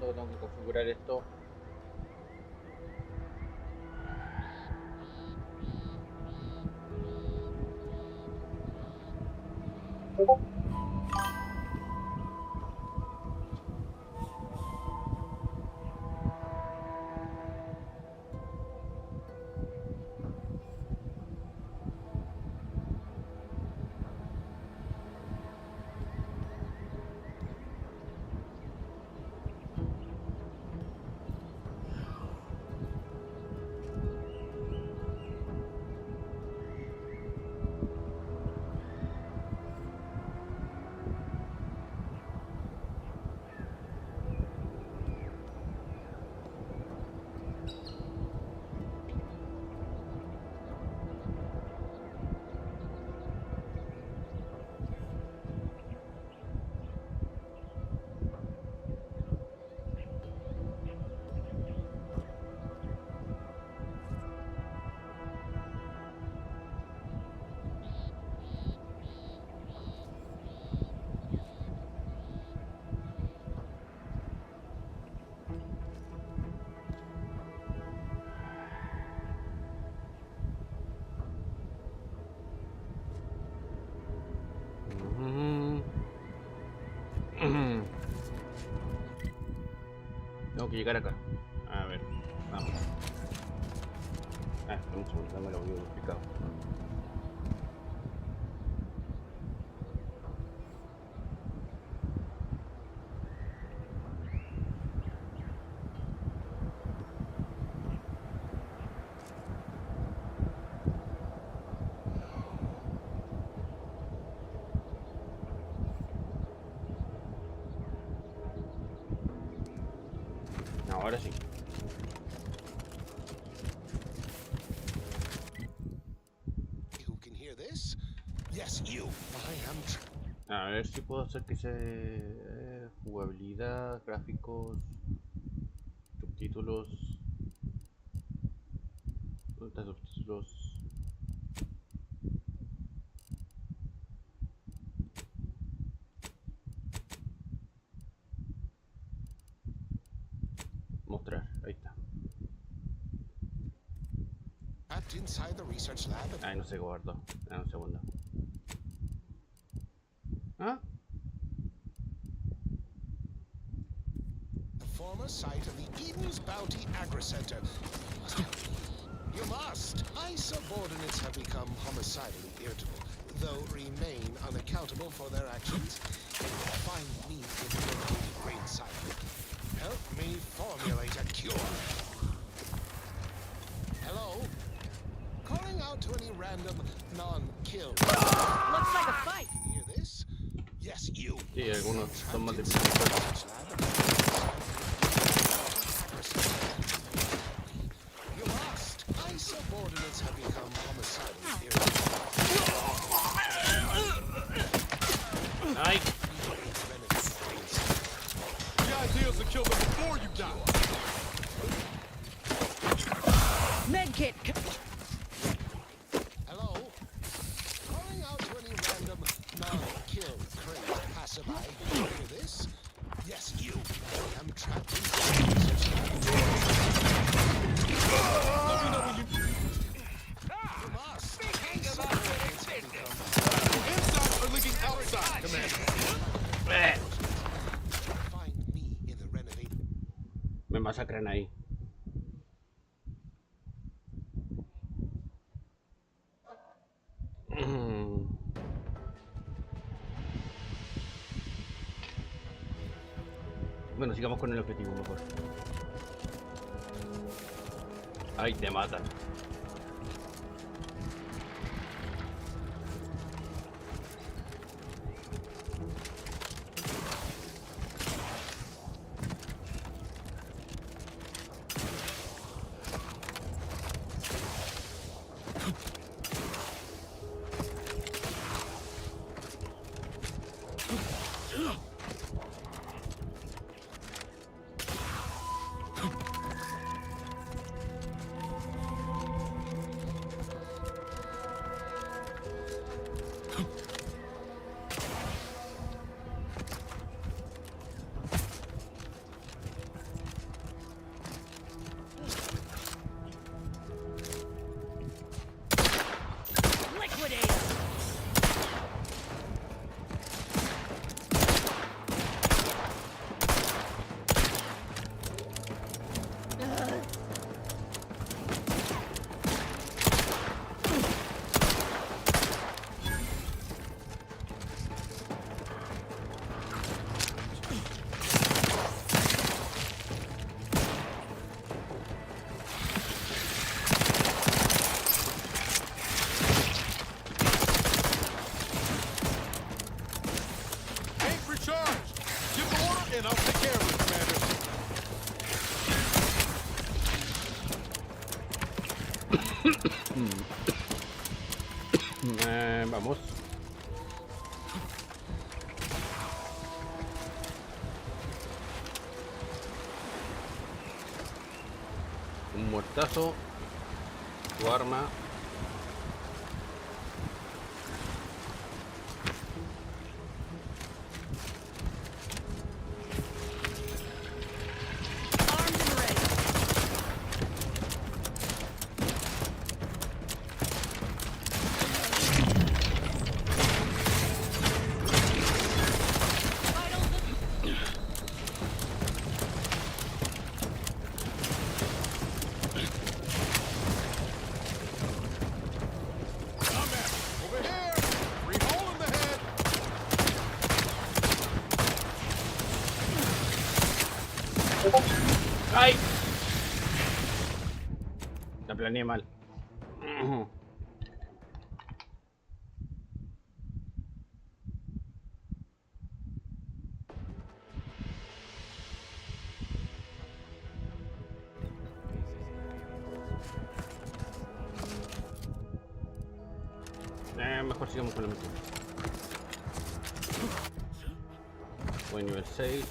esto, tengo que configurar esto. Tengo que llegar acá. A ver, vamos. Un segundo, dame el audio explicado. Ahora sí. A ver si puedo hacer que se jugabilidad, gráficos, subtítulos. ¿Dónde están subtítulos? Mostrar, ahí está. Ay, no sé, guardo. Dame un segundo. ¿Ah? The former site of the Eden's Bounty Agri Center. You must. My subordinates have become homicidally irritable, though remain unaccountable for their actions. Find me in the located grain silo. Help me formulate a cure. Hello? Calling out to any random non-kill. Looks like a fight. Hear this? Yes, you. Sí, algunos son más You must. My subordinates have become homicidally irritable. Ay. The idea is to kill them before you die. Medkit. Hello? Calling out to any random non-kill crazed passerby. Hear this? Yes, you. I am trapped inside research Let me know when you... You must. Speaking of unfinished business. Inside or leaking outside, Commander. Find me in the renovated. Me masacran ahí. Bueno, sigamos con el objetivo mejor. Ay, te matan. charge. Give the order and I'll take care of it, Commander. Vamos. Un muertazo. Tu arma. Armed and ready. Over here. Free hole in the head. ¡Ay! La planeé mal. Mejor sigamos con la misión. Buen nivel 6.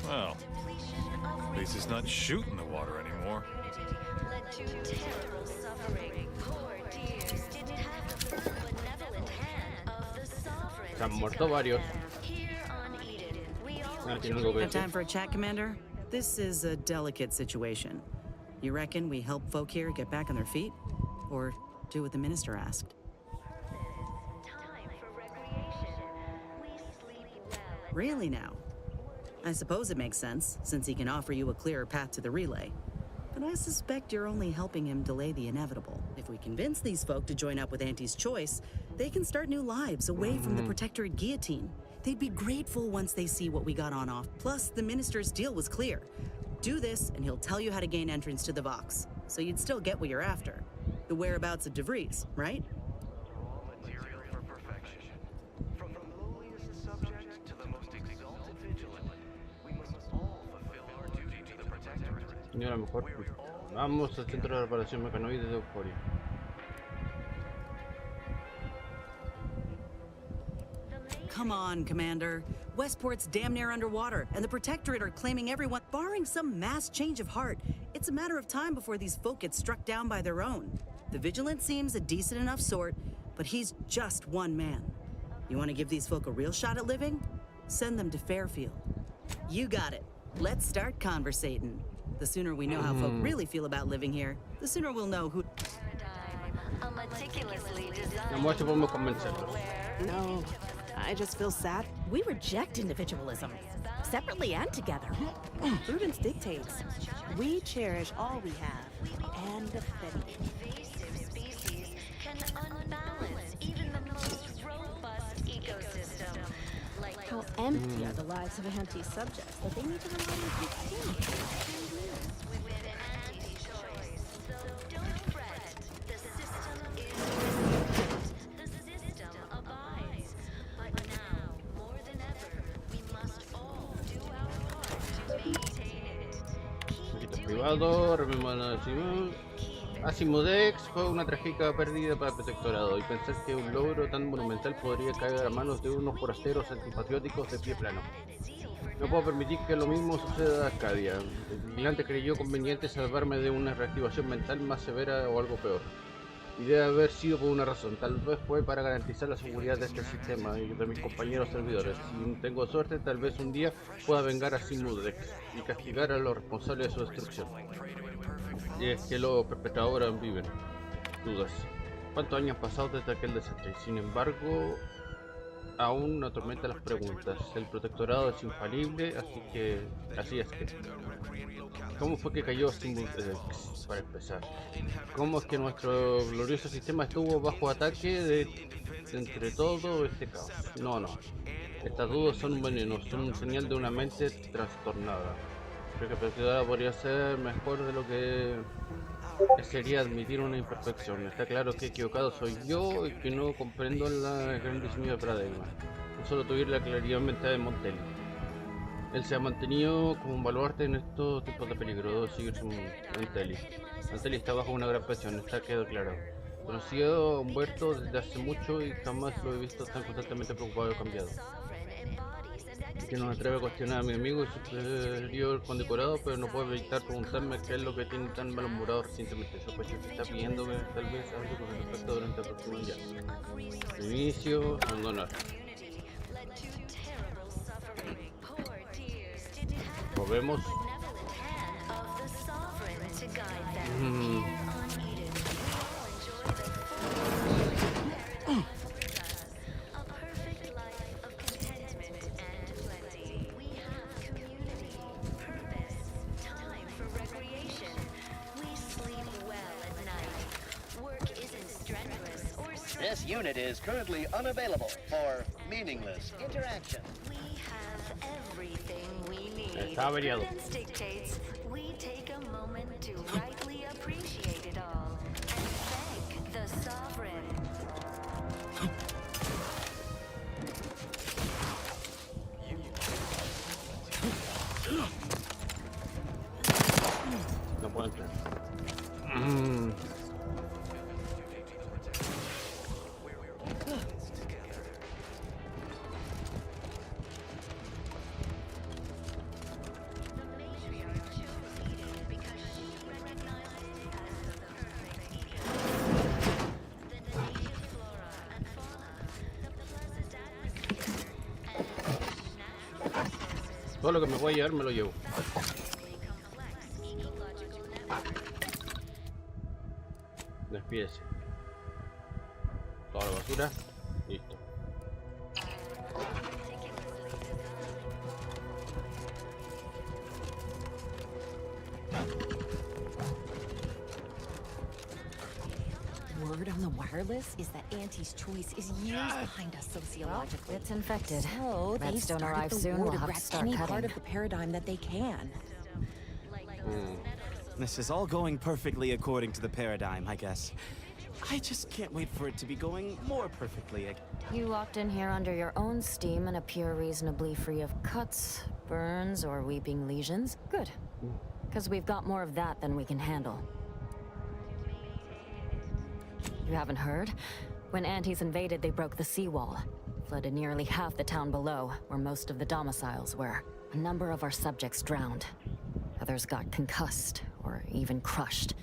Well, at least it's not shooting the water anymore. Se han muerto varios. Tiene algo que Have decir. time for a chat, Commander? This is a delicate situation. You reckon we help folk here get back on their feet? Or do what the minister asked? Really now? I suppose it makes sense, since he can offer you a clearer path to the relay. But I suspect you're only helping him delay the inevitable. If we convince these folk to join up with Auntie's choice, they can start new lives away from the protectorate guillotine. They'd be grateful once they see what we got on off. Plus, the minister's deal was clear. Do this, and he'll tell you how to gain entrance to the Vox. So you'd still get what you're after. The whereabouts of DeVries, right? Material for perfection. From the lowliest subject to the most exalted vigilant, we must all fulfill our duty to the protectorate. Y a lo mejor vamos al centro de reparación mecanoide de Euforia. Come on, Commander. Westport's damn near underwater, and the Protectorate are claiming everyone, barring some mass change of heart. It's a matter of time before these folk get struck down by their own. The Vigilant seems a decent enough sort, but he's just one man. You want to give these folk a real shot at living? Send them to Fairfield. You got it. Let's start conversating. The sooner we know how folk really feel about living here, the sooner we'll know who... Vamos a ver si podemos convencerlos. No, I just feel sad. We reject individualism, separately and together. Prudence dictates. We cherish all we have and defend it. How empty are the lives of anti-subjects that they need to rely on consumers? Privado, Asimudex fue una trágica pérdida para el protectorado, y pensar que un logro tan monumental podría caer a manos de unos forasteros antipatrióticos de pie plano. No puedo permitir que lo mismo suceda a Arcadia. El vigilante creyó conveniente salvarme de una reactivación mental más severa o algo peor. Y debe haber sido por una razón, tal vez fue para garantizar la seguridad de este sistema y de mis compañeros servidores. Si tengo suerte, tal vez un día pueda vengar a Simudex y castigar a los responsables de su destrucción. Y es que los perpetradores viven. Dudas. ¿Cuántos años han pasado desde aquel desastre? Sin embargo, aún atormenta las preguntas. El protectorado es infalible, así es que... ¿Cómo fue que cayó para empezar? ¿Cómo es que nuestro glorioso sistema estuvo bajo ataque de entre todo este caos? No. Estas dudas son un veneno, son un señal de una mente trastornada. Creo que el protectorado podría ser mejor de lo que sería admitir una imperfección. Está claro que equivocado soy yo y que no comprendo el gran diseño de paradigma. No solo tuviera la claridad mental de Montelli. Él se ha mantenido como un baluarte en estos tipos de peligro. Debo seguir su Montelli. Montelli está bajo una gran presión, está quedado claro. Conocí a Humberto desde hace mucho y jamás lo he visto tan constantemente preocupado o cambiado. Que no me atreve a cuestionar a mi amigo y superior condecorado, pero no puedo evitar preguntarme qué es lo que tiene tan malhumorado recientemente. Sospecho que está pidiendo que tal vez algo con respecto durante el próximo día. Inicio, abandonar. Volvemos. This unit is currently unavailable for meaningless interaction. We have everything we need. Está averiado. Prudence dictates we take a moment to rightly appreciate it all and thank the sovereign. No puedo entrar. Todo lo que me voy a llevar me lo llevo. Despídese. Toda la basura. Listo. Word on the wireless is that Auntie's choice is years behind us sociologically. It's infected. So they Redstone started arrives the soon. war We'll to have to grab start any cutting. part of the paradigm that they can. This is all going perfectly according to the paradigm, I guess. I just can't wait for it to be going more perfectly. You walked in here under your own steam and appear reasonably free of cuts, burns, or weeping lesions. Good. Because we've got more of that than we can handle. You haven't heard? When Antes invaded, they broke the seawall. Flooded nearly half the town below, where most of the domiciles were. A number of our subjects drowned. Others got concussed, or even crushed.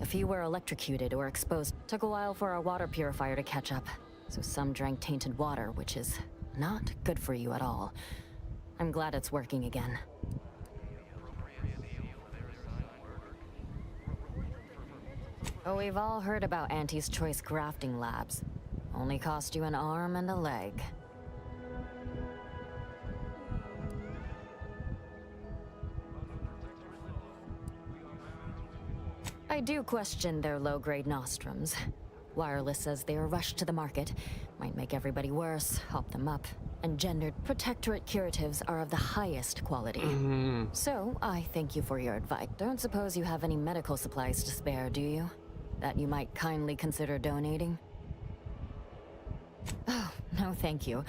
A few were electrocuted or exposed. Took a while for our water purifier to catch up, so some drank tainted water, which is not good for you at all. I'm glad it's working again. Oh, we've all heard about Auntie's Choice grafting labs. Only cost you an arm and a leg. I do question their low-grade nostrums. Wireless says they are rushed to the market. Might make everybody worse, hop them up. And gendered protectorate curatives are of the highest quality. So, I thank you for your advice. Don't suppose you have any medical supplies to spare, do you? That you might kindly consider donating? Oh, no thank you.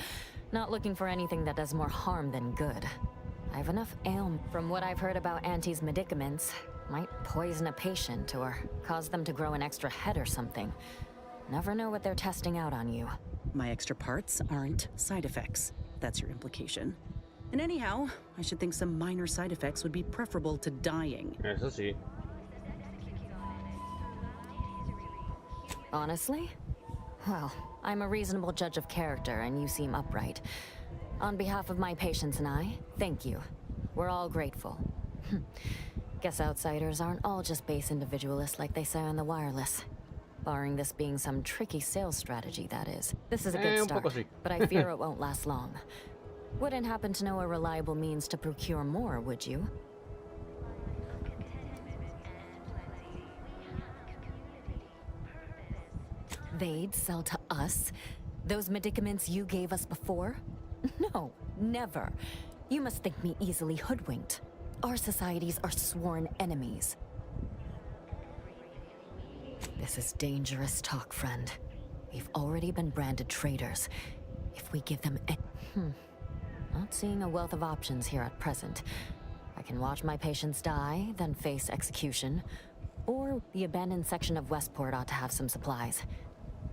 Not looking for anything that does more harm than good. I have enough ailment. From what I've heard about Auntie's medicaments, might poison a patient or cause them to grow an extra head or something. Never know what they're testing out on you. My extra parts aren't side effects. That's your implication. And anyhow, I should think some minor side effects would be preferable to dying. Eso sí. Honestly? Well, I'm a reasonable judge of character, and you seem upright. On behalf of my patients and I, thank you. We're all grateful. Guess outsiders aren't all just base individualists like they say on the wireless. Barring this being some tricky sales strategy, that is. This is a good Un poco start, sí. but I fear it won't last long. Wouldn't happen to know a reliable means to procure more, would you? They'd sell to us? Those medicaments you gave us before? No, never. You must think me easily hoodwinked. Our societies are sworn enemies. This is dangerous talk, friend. We've already been branded traitors. If we give them Not seeing a wealth of options here at present. I can watch my patients die, then face execution. Or the abandoned section of Westport ought to have some supplies.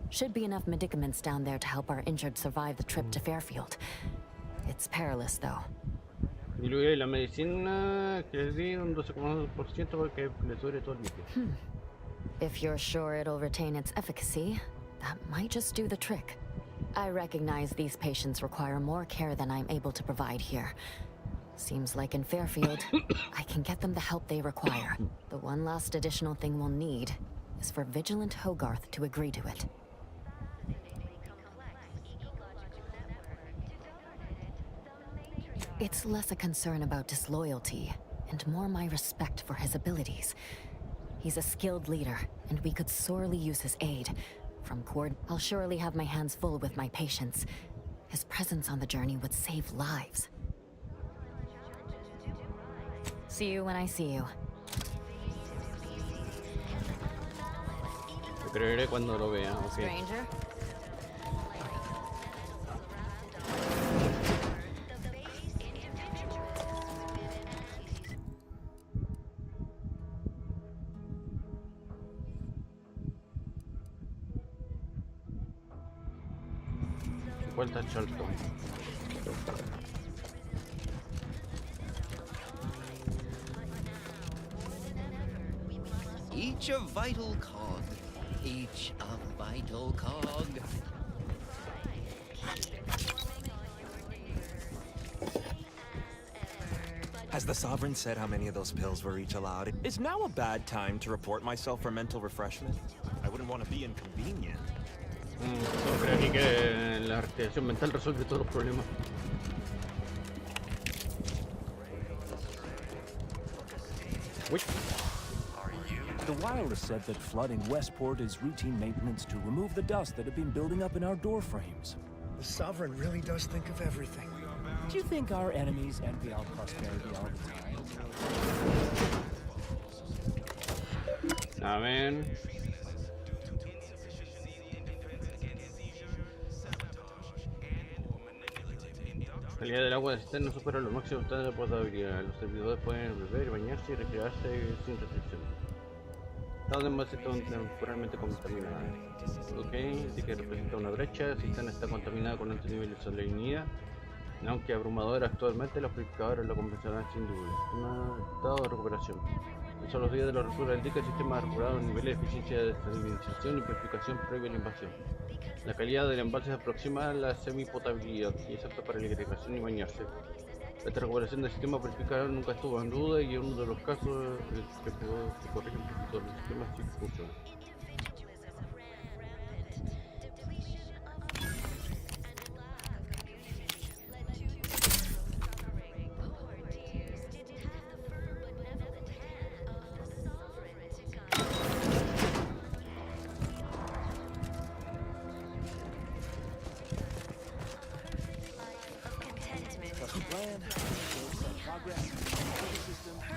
Should be enough medicaments down there to help our injured survive the trip to Fairfield. It's perilous, though. Diluye la medicina que les di un 12,2% porque les dure todo el líquido. If you're sure it'll retain its efficacy, that might just do the trick. I recognize these patients require more care than I'm able to provide here. Seems like in Fairfield, I can get them the help they require. The one last additional thing we'll need is for Vigilant Hogarth to agree to it. It's less a concern about disloyalty, and more my respect for his abilities. He's a skilled leader, and we could sorely use his aid. I'll surely have my hands full with my patients. His presence on the journey would save lives. See you when I see you. Te creeré cuando lo vea, ok. Stranger? Vuelta Charlton. Each a vital cog. Each a vital cog. Has the Sovereign said how many of those pills were each allowed? Is now a bad time to report myself for mental refreshment? I wouldn't want to be inconvenient. Pero aquí que la recreación mental resuelve todos los problemas. Uy. The wireless said that flooding Westport is routine maintenance to remove the dust that had been building up in our door frames. The Sovereign really does think of everything. Do you think our enemies envy our prosperity all the time? Amén. La calidad del agua del cisterna supera los máximos estándares de potabilidad. Los servidores pueden beber, bañarse y recrearse sin restricción. Estado de envase temporalmente contaminada. Ok, así que representa una brecha. La cisterna está contaminada con altos niveles de salinidad. Aunque abrumadora actualmente, los purificadores lo compensarán sin duda. Un estado de recuperación. En solo los días de la ruptura del dique, el sistema ha recuperado un nivel de eficiencia de salinización y purificación previa a la invasión. La calidad del embalse se aproxima a la semipotabilidad y es apta para la irrigación y bañarse. Esta recuperación del sistema purificador nunca estuvo en duda y es uno de los casos que se corrigen porque los sistemas sí funcionan.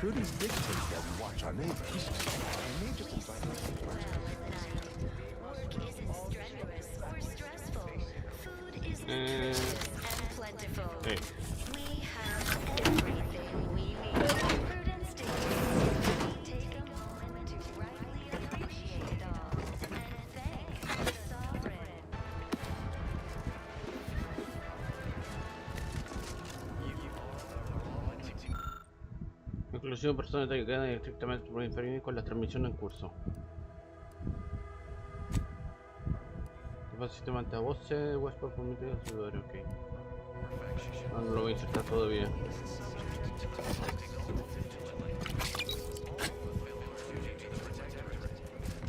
Trudy's dictates that we watch our neighbors. I may just invite her. Work isn't strenuous or stressful. Food is nutritious and plentiful. Hey. We have everything we need. Prudence dictates we take a moment to rightly appreciate it all and thank the Sovereign. Inclusive personas que quedan estrictamente por inferir con la transmisión en curso. El sistema de altavoces, Westport permite a ciudadanos, ok. No lo voy a insertar todavía.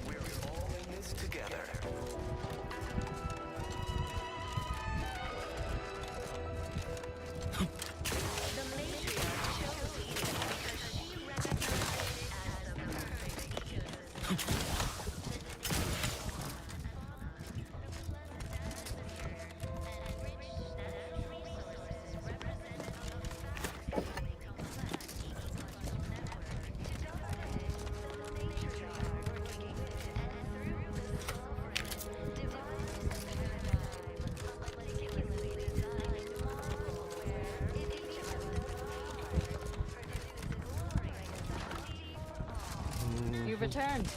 We're all in this together. You've returned.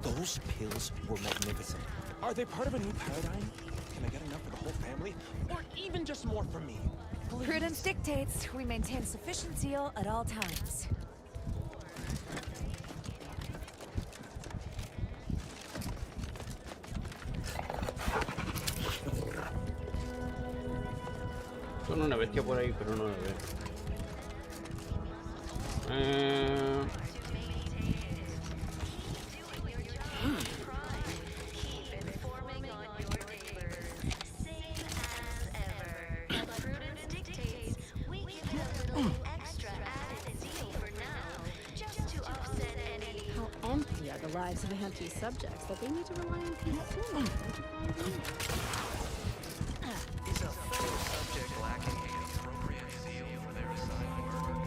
Those pills were magnificent. Are they part of a new paradigm? Can I get enough for the whole family? Or even just more for me? Please? Prudence dictates we maintain sufficient zeal at all times. Son una bestia por ahí, pero no la veo. How empty are the lives of Auntie's subjects that they need to rely on consuming? Is a fellow subject lacking the appropriate zeal for their assigned work?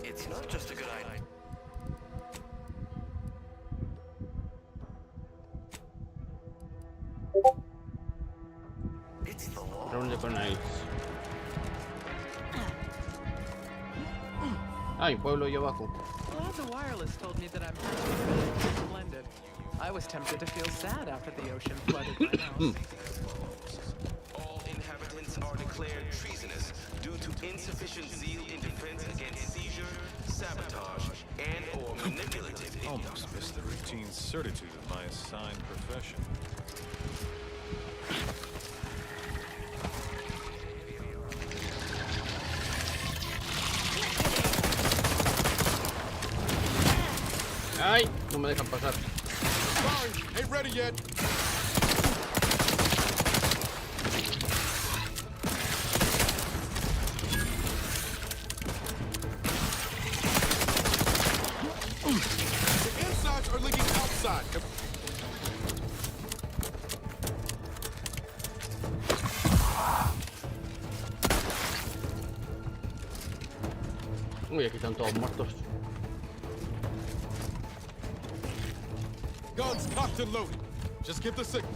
It's not just a good idea. It's the law. ¿Dónde con ahí? Ay, pueblo allá abajo. Glad the wireless told me that I'm actually splendid. I was tempted to feel sad after the ocean flooded my house. All inhabitants are declared treasonous due to insufficient zeal in defense against seizure, sabotage, and/or manipulative. Almost missed the routine certitude of my assigned profession. Ay, no me dejan pasar. Sorry, ain't ready yet. The insides are leaking outside. Uy, aquí están todos muertos. Guns cocked and loaded. Just give the signal.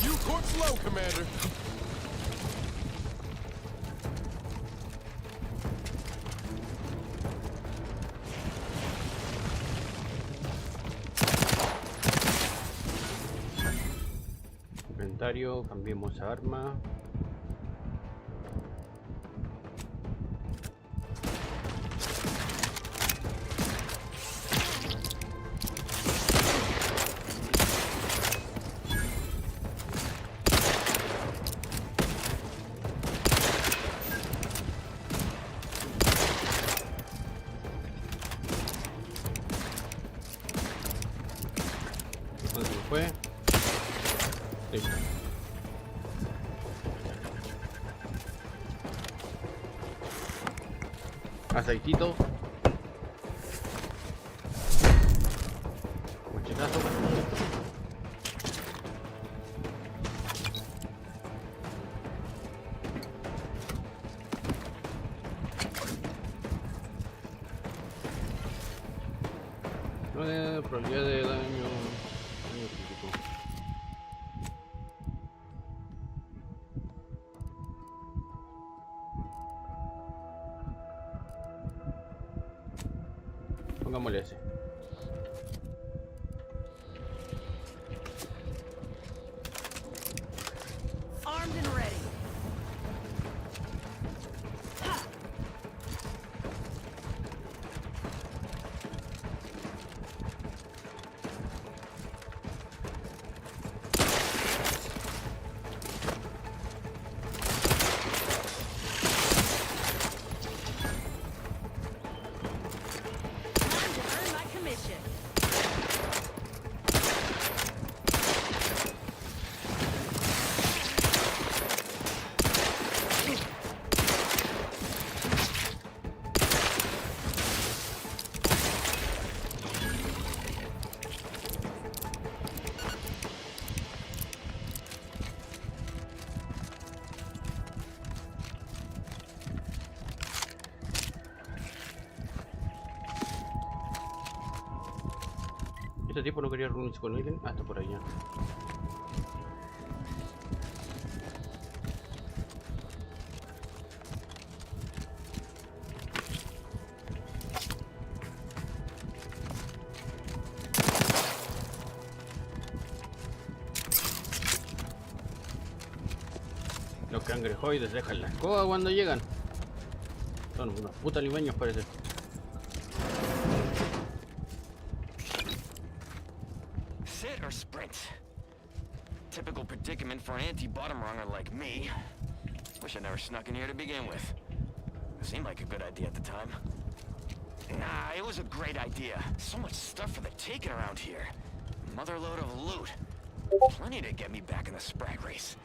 You court slow, Commander. Inventario, cambiemos arma. ¿Dónde se fue? Listo. Aceitito. Mochilazo. Probabilidad de daño crítico. Pongámosle ese. Armed and ready. Este tipo no quería reunirse con alguien hasta por allá. Los cangrejoides dejan la escoba cuando llegan. Son unos putos limeños, parece. Sit or sprint? Typical predicament for an anti-bottom runger like me. Wish I never snuck in here to begin with. It seemed like a good idea at the time. Nah, it was a great idea. So much stuff for the taking around here. Motherload of loot. Plenty to get me back in the sprag race.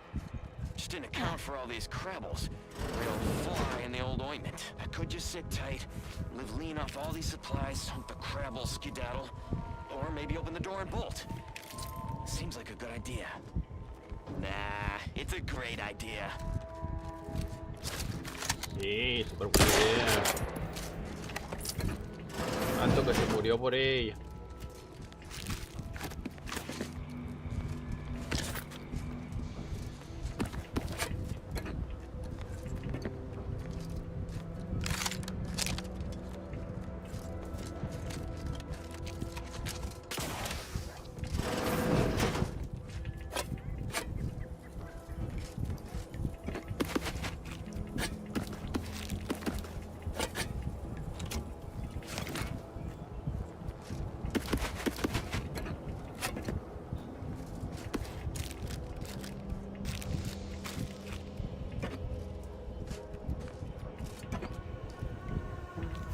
Just didn't account for all these crabbles. Real fly in the old ointment. I could just sit tight, live lean off all these supplies, hope the crabbles skedaddle. Or maybe open the door and bolt. Seems like a good idea. Nah, it's a great idea. Sí, super buena idea. Tanto que se murió por ella.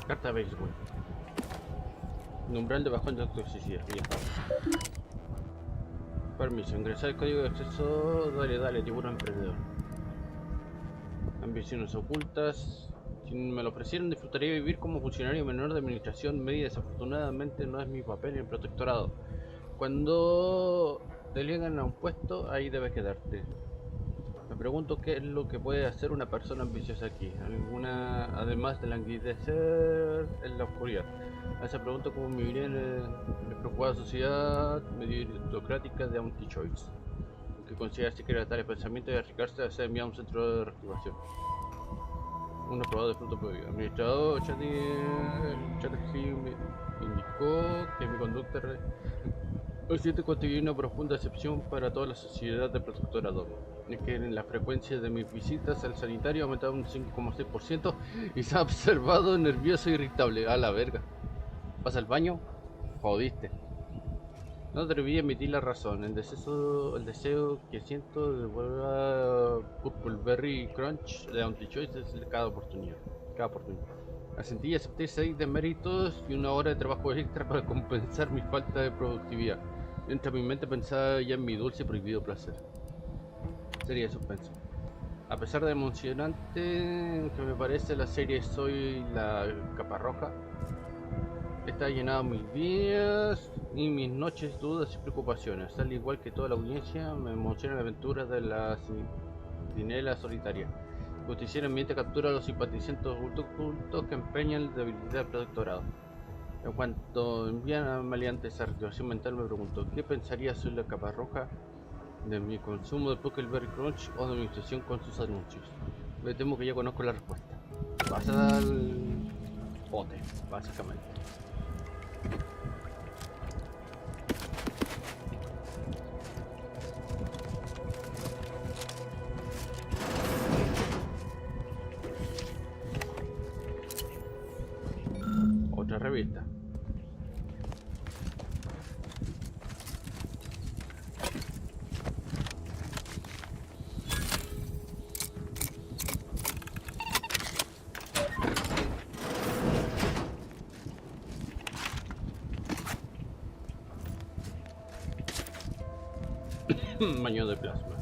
Carta de béisbol. Umbral de bajón de toxicidad. Bien. Permiso. Ingresar el código de acceso. Dale, tiburón emprendedor. Ambiciones ocultas. Si me lo ofrecieran, disfrutaría de vivir como funcionario menor de administración media. Desafortunadamente no es mi papel en el protectorado. Cuando delegan a un puesto, ahí debes quedarte. Me pregunto qué es lo que puede hacer una persona ambiciosa aquí, alguna, además de languidecer en la oscuridad. A esa pregunta cómo viviría en la preocupada sociedad meritocrática de anti-choice, que considera así que tales pensamientos y arriesgarse a ser enviado a un centro de reactivación. Un aprobado de fruto prohibido. Administrador Chatterjee me indicó que mi conducta reciente constituye una profunda excepción para toda la sociedad de protectorado. Es que en la frecuencia de mis visitas al sanitario ha aumentado un 5,6% y se ha observado nervioso e irritable. A la verga. ¿Vas al baño? Jodiste. No atreví a emitir la razón. El deseo que siento de volver a Purple Berry Crunch de Anti-Choice es de cada oportunidad. Asentí y acepté 6 de méritos y 1 hora de trabajo extra para compensar mi falta de productividad. Mientras mi mente pensaba ya en mi dulce y prohibido placer. Serie de suspenso. A pesar de emocionante que me parece la serie Soy la Capa Roja, está llenado mis días y mis noches, dudas y preocupaciones. Al igual que toda la audiencia, me emociona la aventura de la sentinela solitaria. Justiciero ambiente captura a los simpatizantes ocultos que empeñan la debilidad del protectorado. En cuanto envían a maleante esa reactivación mental, me pregunto, ¿qué pensaría Soy la Capa Roja de mi consumo de Puckleberry Crunch o de mi obsesión con sus anuncios? Me temo que ya conozco la respuesta. Vas al bote, básicamente. Otra revista. Baño de plasma.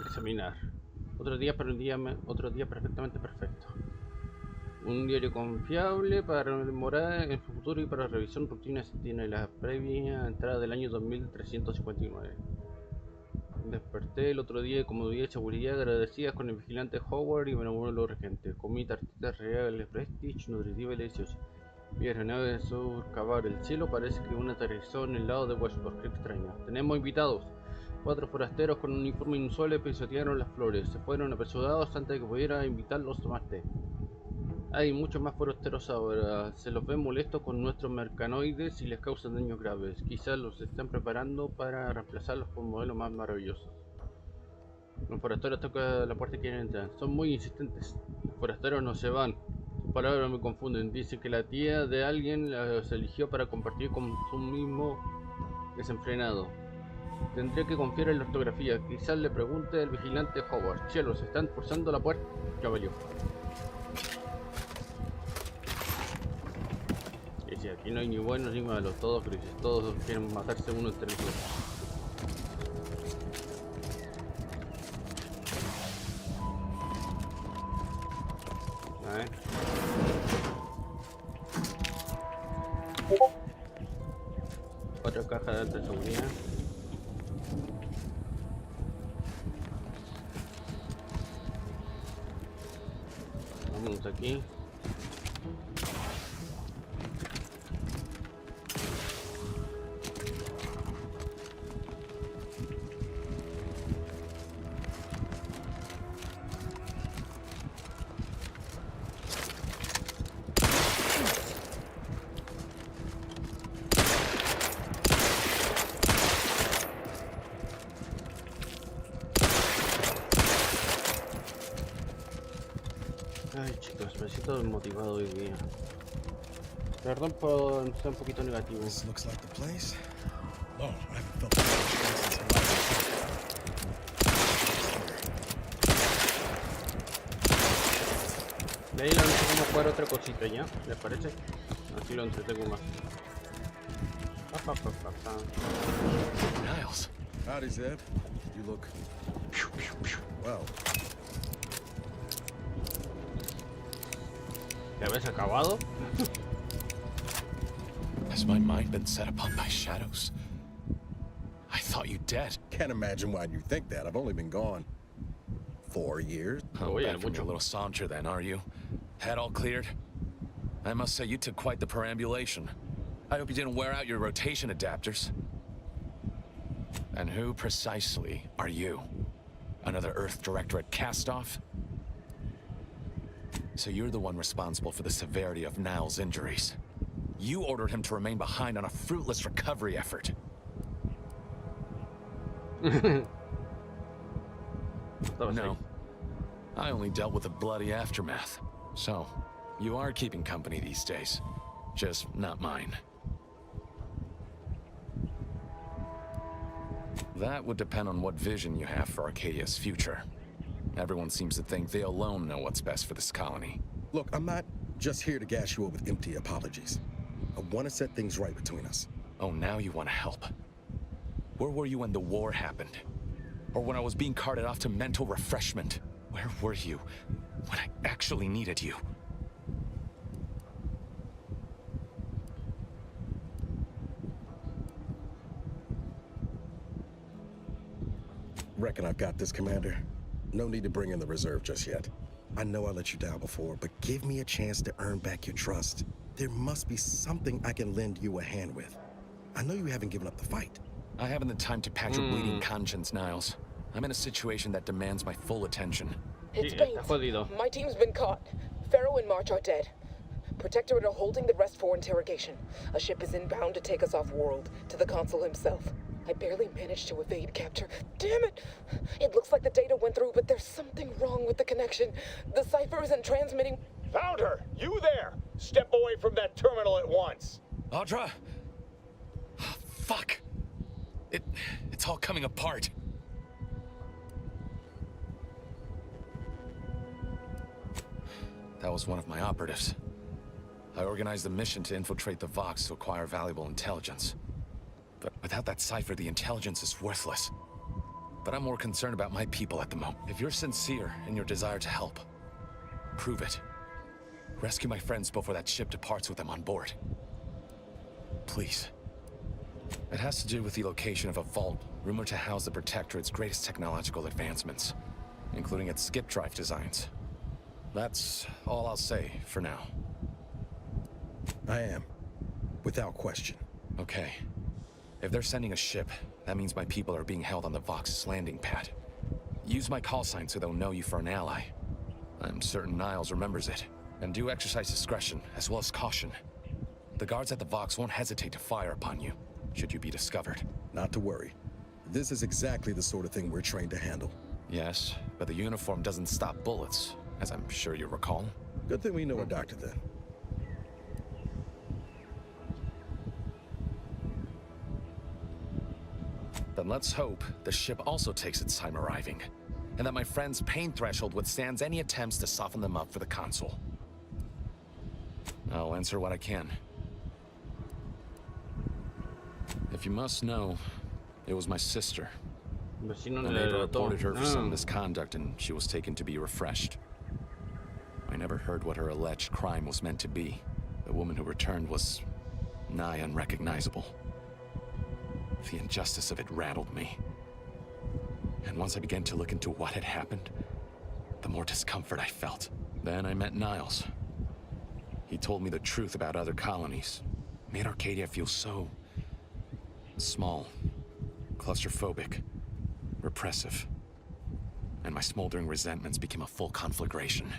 Examinar. Otro día perfectamente perfecto. Un diario confiable para rememorar en su futuro y para revisión rutinas tiene la previa entrada del año 2359. Desperté el otro día como día de seguridad agradecidas con el vigilante Howard y me enamoró los regentes. Comí tartitas reales Prestige, nutritiva y deliciosa. Vi aeronave surcavar el cielo, parece que una aterrizó en el lado de Westport, qué extraño. Tenemos invitados. 4 forasteros con un uniforme inusual pisotearon las flores. Se fueron apresurados antes de que pudiera invitarlos a tomar té. Hay muchos más forasteros ahora. Se los ve molestos con nuestros mercanoides y les causan daños graves. Quizás los estén preparando para reemplazarlos por modelos más maravillosos. Los forasteros tocan la puerta y quieren entrar. Son muy insistentes. Los forasteros no se van. Sus palabras me confunden. Dicen que la tía de alguien los eligió para compartir con su mismo desenfrenado. Tendría que confiar en la ortografía. Quizás le pregunte al vigilante Howard. Cielos, están forzando la puerta. Ya valió. Y si aquí no hay ni buenos ni malos, todos grises, todos quieren matarse uno entre ellos. Otra caja de alta seguridad. Vámonos aquí. Ay chicos, me siento desmotivado hoy día. Perdón por estar un poquito negativo. This looks like the place. Oh, I haven't felt this since De ahí lo vamos a jugar otra cosita ya, ¿les parece? Así lo entretengo más. Niles. Howdy, Zeb. You look well. ¿Ya habéis acabado? Has my mind been set upon by shadows? I thought you dead. Can't imagine why you think that. I've only been gone 4 years. Oh, back from your little saunter then, are you? Head all cleared? I must say you took quite the perambulation. I hope you didn't wear out your rotation adapters. And who precisely are you? Another Earth Directorate cast-off? So you're the one responsible for the severity of Niles' injuries. You ordered him to remain behind on a fruitless recovery effort. No. I only dealt with the bloody aftermath. So, you are keeping company these days. Just not mine. That would depend on what vision you have for Arcadia's future. Everyone seems to think they alone know what's best for this colony. Look, I'm not just here to gas you up with empty apologies. I want to set things right between us. Oh, now you want to help. Where were you when the war happened? Or when I was being carted off to mental refreshment? Where were you when I actually needed you? Reckon I've got this, Commander. No need to bring in the reserve just yet. I know I let you down before, but give me a chance to earn back your trust. There must be something I can lend you a hand with. I know you haven't given up the fight. I haven't the time to patch your bleeding conscience, Niles. I'm in a situation that demands my full attention. It's Baines. My team's been caught. Pharaoh and March are dead. Protectorate are holding the rest for interrogation. A ship is inbound to take us off-world, to the consul himself. I barely managed to evade capture. Damn it! It looks like the data went through, but there's something wrong with the connection. The cipher isn't transmitting. Found her! You there! Step away from that terminal at once! Audra! Fuck! It's all coming apart. That was one of my operatives. I organized a mission to infiltrate the Vox to acquire valuable intelligence. But without that cipher, the intelligence is worthless. But I'm more concerned about my people at the moment. If you're sincere in your desire to help, prove it. Rescue my friends before that ship departs with them on board. Please. It has to do with the location of a vault rumored to house the Protectorate's greatest technological advancements, including its skip drive designs. That's all I'll say for now. I am. Without question. Okay. If they're sending a ship, that means my people are being held on the Vox's landing pad. Use my call sign so they'll know you for an ally. I'm certain Niles remembers it. And do exercise discretion, as well as caution. The guards at the Vox won't hesitate to fire upon you, should you be discovered. Not to worry. This is exactly the sort of thing we're trained to handle. Yes, but the uniform doesn't stop bullets, as I'm sure you recall. Good thing we know a doctor then. Then let's hope the ship also takes its time arriving, and that my friend's pain threshold withstands any attempts to soften them up for the console. I'll answer what I can. If you must know, it was my sister. A neighbor reported her for some misconduct and she was taken to be refreshed. I never heard what her alleged crime was meant to be. The woman who returned was nigh unrecognizable. The injustice of it rattled me. And once I began to look into what had happened, the more discomfort I felt. Then I met Niles. He told me the truth about other colonies. Made Arcadia feel so small, claustrophobic, repressive. And my smoldering resentments became a full conflagration.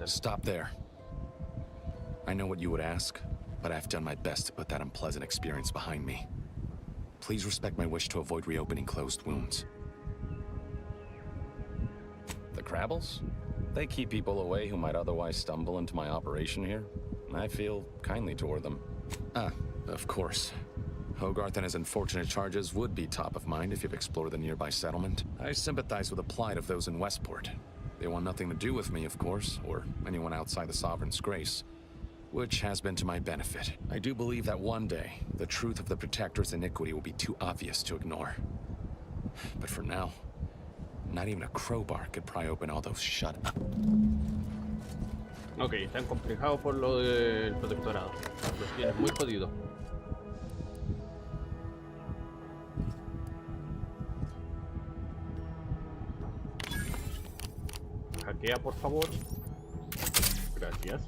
Stop there. I know what you would ask, but I've done my best to put that unpleasant experience behind me. Please respect my wish to avoid reopening closed wounds. The Crabbles? They keep people away who might otherwise stumble into my operation here. I feel kindly toward them. Ah, of course. Hogarth and his unfortunate charges would be top of mind if you've explored the nearby settlement. I sympathize with the plight of those in Westport. They want nothing to do with me, of course, or anyone outside the Sovereign's grace, which has been to my benefit. I do believe that one day, the truth of the Protector's iniquity will be too obvious to ignore. But for now, not even a crowbar could pry open all those shut up. Ok, están complejados por lo del protectorado. Los tienes muy jodidos. Hackea, por favor. Gracias.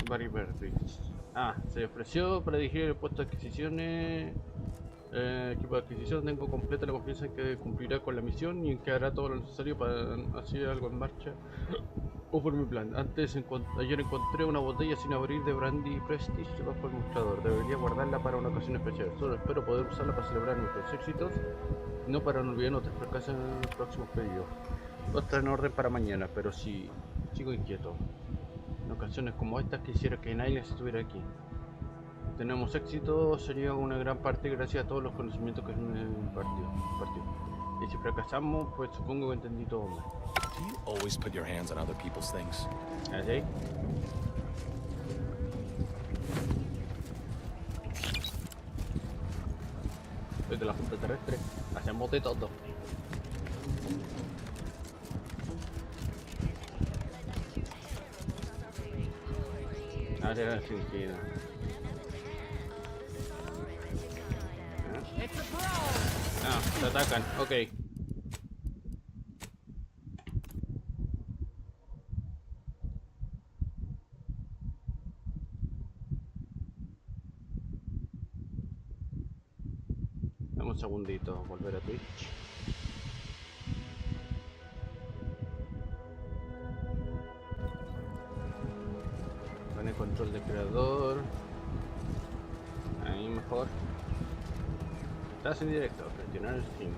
Barry Berries. Ah, se ofreció para dirigir el puesto de adquisiciones. Equipo de adquisición, tengo completa la confianza en que cumplirá con la misión y en que hará todo lo necesario para hacer algo en marcha o por mi plan. Ayer encontré una botella sin abrir de Brandy Prestige bajo el mostrador. Debería guardarla para una ocasión especial. Solo espero poder usarla para celebrar nuestros éxitos, no para no olvidar nuestros fracasos en los próximos pedidos. Todo está en orden para mañana, pero sí, sigo inquieto. En ocasiones como estas quisiera que Niles estuviera aquí. Tenemos éxito, sería una gran parte gracias a todos los conocimientos que me impartió. Y si fracasamos, pues supongo que entendí todo mal. Do you always put your hands on other people's things? ¿Así? Desde la Junta Terrestre hacemos de todo. Área restringida. Ah, te atacan, ok. Dame un segundito, volver a Twitch. Pone control de creador. Ahí mejor. Estás en directo, gestionar el stream.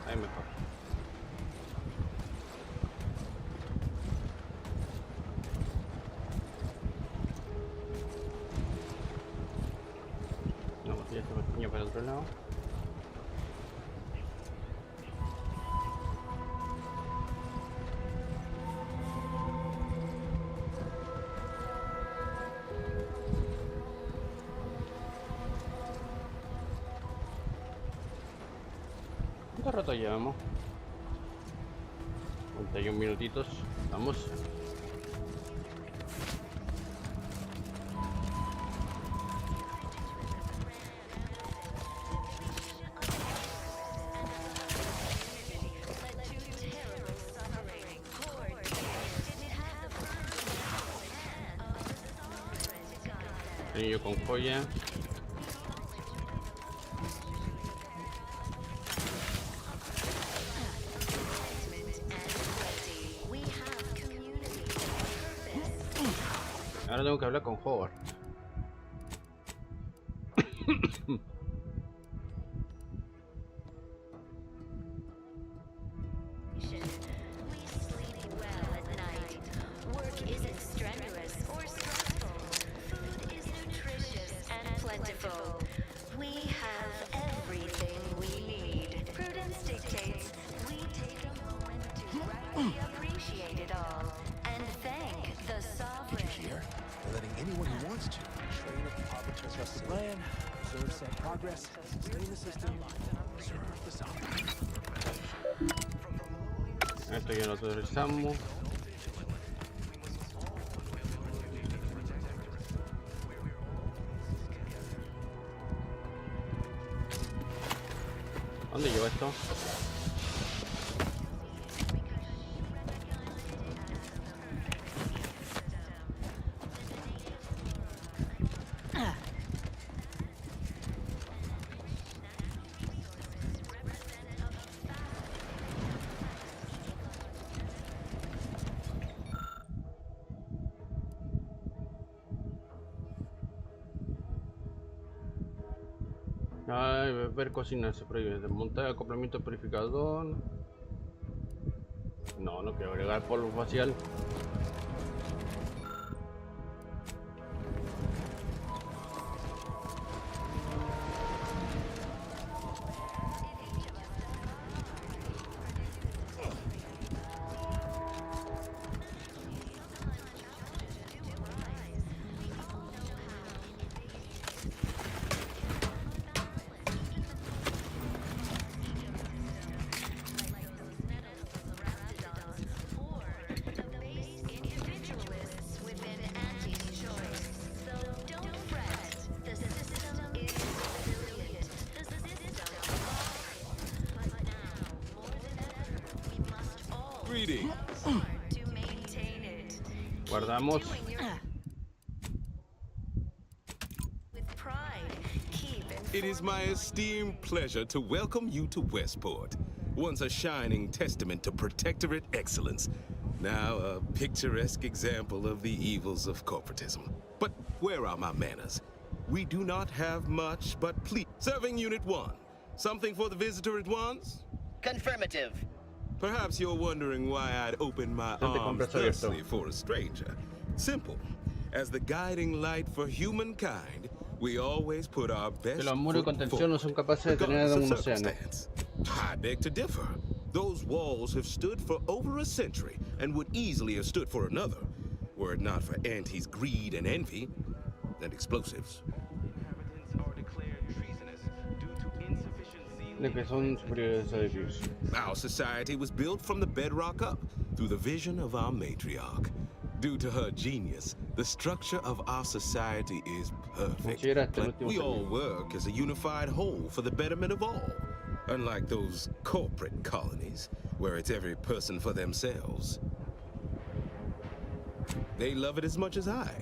Ahí mejor. Vamos a ir esta pequeña para el otro lado. rato llevamos? 51 minutitos. Vamos. Niño con joya. Ahora tengo que hablar con Howard. Esto ya lo autorizamos. ¿Dónde lleva esto? Ay, beber, cocinar se prohíbe. Desmontar acoplamiento purificador. No, no quiero agregar polvo facial. Guardamos. It is my esteemed pleasure to welcome you to Westport, once a shining testament to protectorate excellence, now a picturesque example of the evils of corporatism. But where are my manners? We do not have much, but please. Serving Unit 1. Something for the visitor at once? Confirmative. Perhaps you're wondering why I'd open my arms thusly for a stranger. Simple. As the guiding light for humankind, we always put our best los muros de contención no son capaces de tener un océano. I beg to differ. Those walls have stood for over a century and would easily have stood for another, were it not for Auntie's greed and envy and explosives. De que son superiores a edificios. Our society was built from the bedrock up through the vision of our matriarch. Due to her genius, the structure of our society is perfect. But we all work as a unified whole for the betterment of all. Unlike those corporate colonies, where it's every person for themselves. They love it as much as I.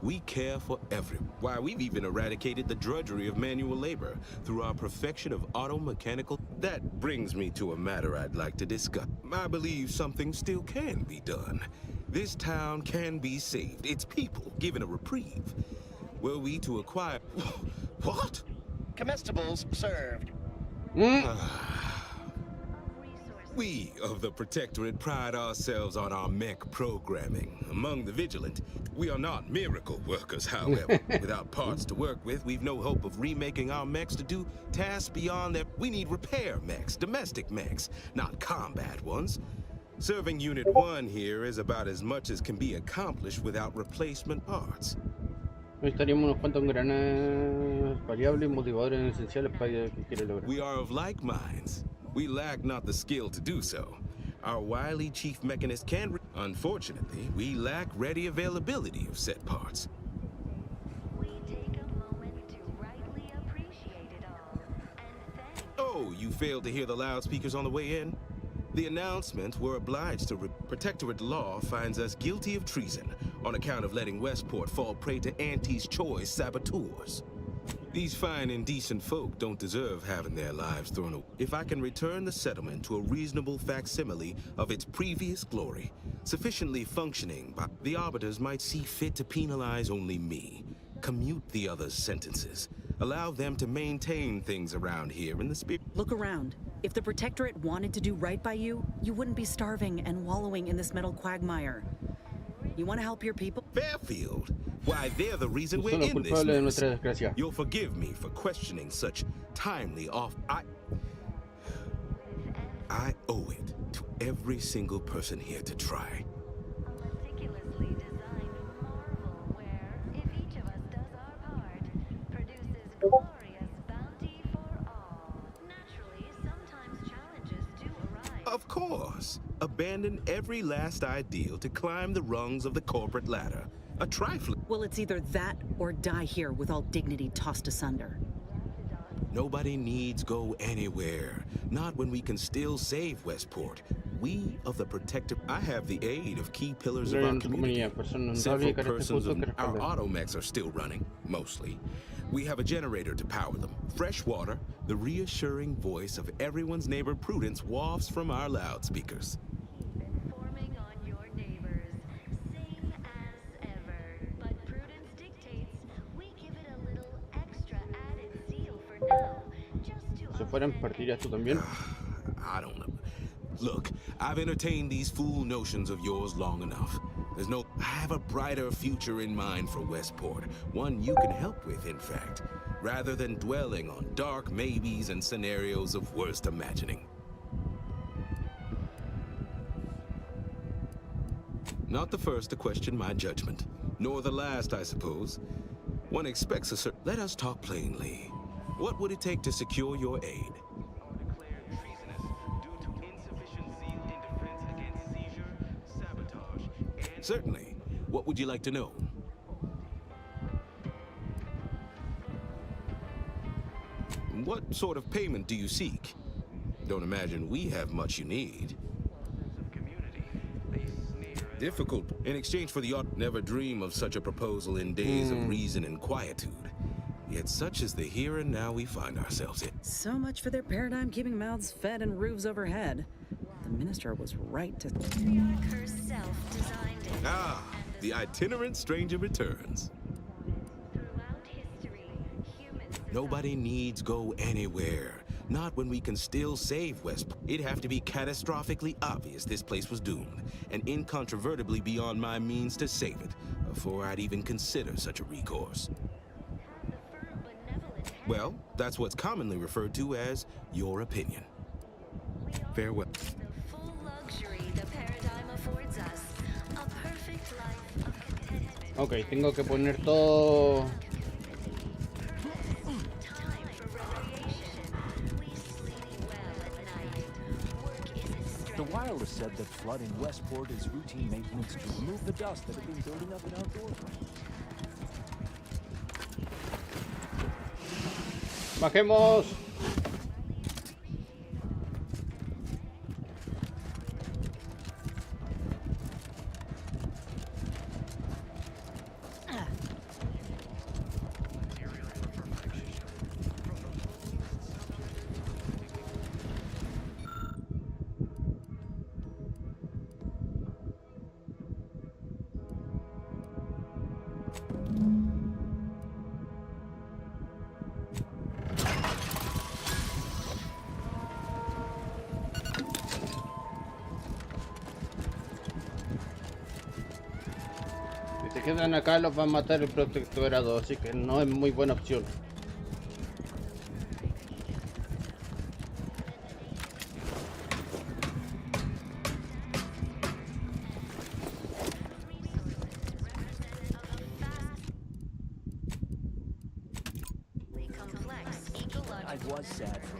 We care for everyone. Why, we've even eradicated the drudgery of manual labor through our perfection of auto-mechanical. That brings me to a matter I'd like to discuss. I believe something still can be done. This town can be saved, its people given a reprieve. Were we to acquire... What? Comestibles served. We of the Protectorate pride ourselves on our mech programming. Among the vigilant, we are not miracle workers, however. Without parts to work with, we've no hope of remaking our mechs to do tasks beyond that. We need repair mechs, domestic mechs, not combat ones. Serving Unit 1 here is about as much as can be accomplished without replacement parts. Necesitaríamos unos cuantos engranajes variables y motivadores esenciales para que quiera lograr. We are of like minds. We lack not the skill to do so. Our wily chief mechanist can... Unfortunately, we lack ready availability of said parts. We take a moment to rightly appreciate it all and thank Oh, you failed to hear the loudspeakers on the way in? The announcement, we're obliged to... Protectorate law finds us guilty of treason on account of letting Westport fall prey to Auntie's choice saboteurs. These fine and decent folk don't deserve having their lives thrown away. If I can return the settlement to a reasonable facsimile of its previous glory, sufficiently functioning, the arbiters might see fit to penalize only me, commute the others' sentences, allow them to maintain things around here in the spirit. Look around. If the Protectorate wanted to do right by you, you wouldn't be starving and wallowing in this metal quagmire. You want to help your people? Fairfield? Why, they're the reason we're in this mess. You'll forgive me for questioning such timely off... I owe it to every single person here to try. a meticulously designed marvel where, if each of us does our part, produces glorious bounty for all. Naturally, sometimes challenges do arise. Of course. Abandon every last ideal to climb the rungs of the corporate ladder. A trifling... Well, it's either that or die here with all dignity tossed asunder. Nobody needs go anywhere. Not when we can still save Westport. We of the Protector... I have the aid of key pillars of our community. Several persons of our automechs are still running, mostly. We have a generator to power them. Fresh water, the reassuring voice of everyone's neighbor Prudence wafts from our loudspeakers. Informing on your neighbors, same as ever. But prudence dictates we give it a little extra added seal for now, just to... ¿Se fueran partirías tú también? I don't know. Look, I've entertained these fool notions of yours long enough. I have a brighter future in mind for Westport. One you can help with, in fact. Rather than dwelling on dark maybes and scenarios of worst imagining. Not the first to question my judgment. Nor the last, I suppose. One expects a certain... Let us talk plainly. What would it take to secure your aid? Certainly. What would you like to know? What sort of payment do you seek? Don't imagine we have much you need. Difficult. In exchange for the art, never dream of such a proposal in days of reason and quietude. Yet such is the here and now we find ourselves in. So much for their paradigm keeping mouths fed and roofs overhead. The minister was right to... herself designed it. Ah, the itinerant stranger returns. Throughout history, humans... Nobody needs go anywhere. Not when we can still save Westport. It'd have to be catastrophically obvious this place was doomed, and incontrovertibly beyond my means to save it, before I'd even consider such a recourse. Well, that's what's commonly referred to as your opinion. Farewell. The full luxury the paradigm affords us. A perfect life of contentment. Ok, tengo que poner todo... The wireless said that flooding Westport is routine maintenance to remove the dust that had been building up in our doorway. ¡Bajemos! Si se quedan acá los va a matar el protectorado, así que no es muy buena opción. I was sad for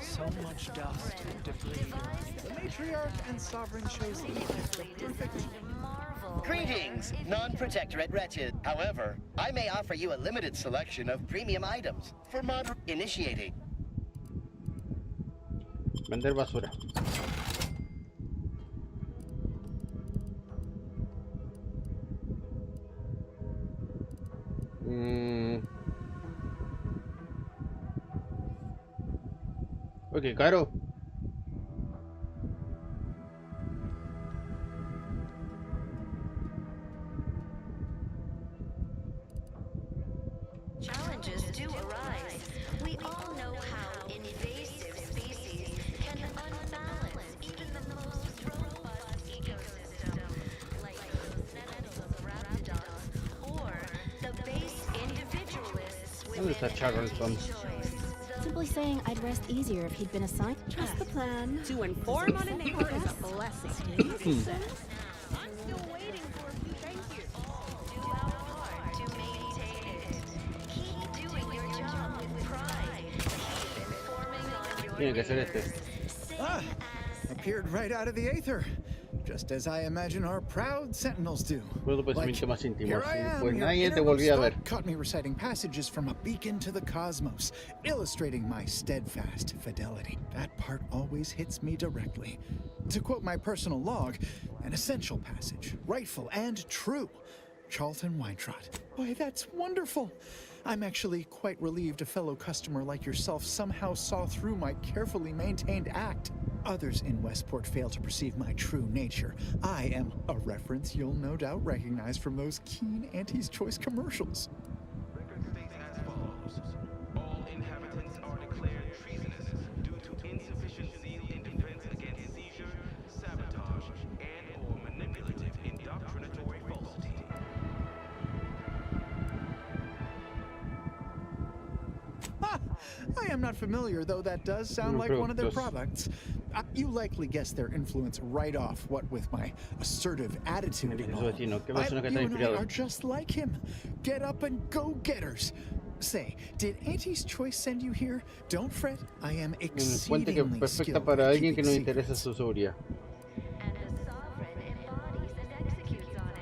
So much dust and debris. The matriarch and sovereign chose the perfect. Greetings, non-protectorate wretched. However, I may offer you a limited selection of premium items for moderate initiating. Vender basura. Ok, caro. Challenges do arise. We all know how invasive species can unbalance even the most robust ecosystem, like those nettles of raptidons, or the base individualists ¿Dónde está Charlton? Simply saying I'd rest easier if he'd been assigned. Trust the plan. To inform on a neighbor is a blessing. I'm still waiting for a few thank yous. Do our part to maintain it. Keep doing your job with pride. Keep informing on your Tiene que ser este. Appeared right out of the aether. Just as I imagine our proud sentinels do. Here I am, pues your nadie te innermost volvía a ver. thought caught me reciting passages from a beacon to the cosmos, illustrating my steadfast fidelity. That part always hits me directly. To quote my personal log, an essential passage, rightful and true. Charlton Weintrot. Boy, that's wonderful. I'm actually quite relieved a fellow customer like yourself somehow saw through my carefully maintained act. Others in Westport fail to perceive my true nature. I am a reference you'll no doubt recognize from those keen Auntie's Choice commercials. Record states as follows. All inhabitants are declared treasonous due to insufficient zeal in defense against seizure, sabotage, and/or manipulative indoctrinatory falsity. I am not familiar, though that does sound like one of their products. You likely guessed their influence right off, what with my assertive attitude and all. You and I are just like him. Get up and go-getters. Say, did Auntie's Choice send you here? Don't fret, I am exceedingly skilled para at alguien que keeping no le secrets. interesa su seguridad. And the sovereign embodies and executes on it.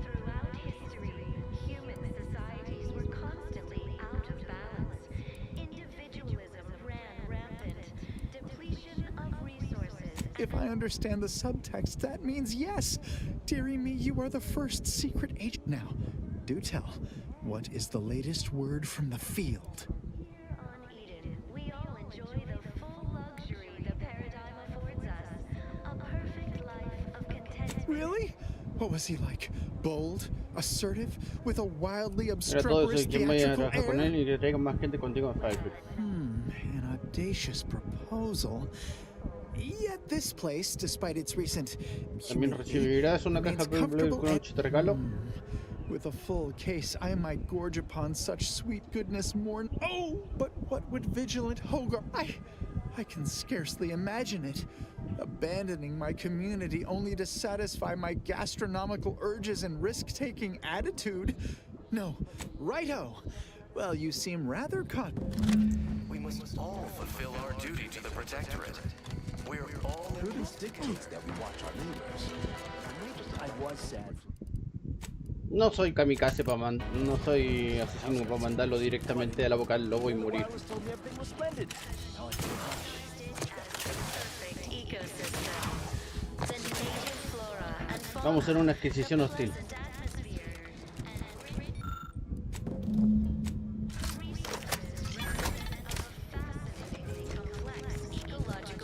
Throughout history, human societies were constantly out of balance. Individualism ran rampant. Depletion of resources. If I understand the subtext, that means yes. Dearie me, you are the first secret agent now. Do tell, what is the latest word from the field? Here on Eden, we all enjoy the full luxury the paradigm affords us. A perfect life of contentment. Really? What was he like? Bold, assertive, with a wildly Era todo obstreperous eso, que vaya a theatrical trabajar con él air? y que traiga más gente contigo a Firefield. An audacious proposal. Yet this place, despite its recent También recibirás una caja de Blue Crunch de regalo. With a full case, I might gorge upon such sweet goodness more. Oh, but what would vigilant Hogar? I can scarcely imagine it. Abandoning my community only to satisfy my gastronomical urges and risk-taking attitude. No, righto. Well, you seem rather caught. We must all fulfill our duty to the Protectorate. We're all Through these decades that we watch our neighbors. I was sad. No soy kamikaze no soy asesino para mandarlo directamente a la boca del lobo y morir. Vamos a hacer una adquisición hostil.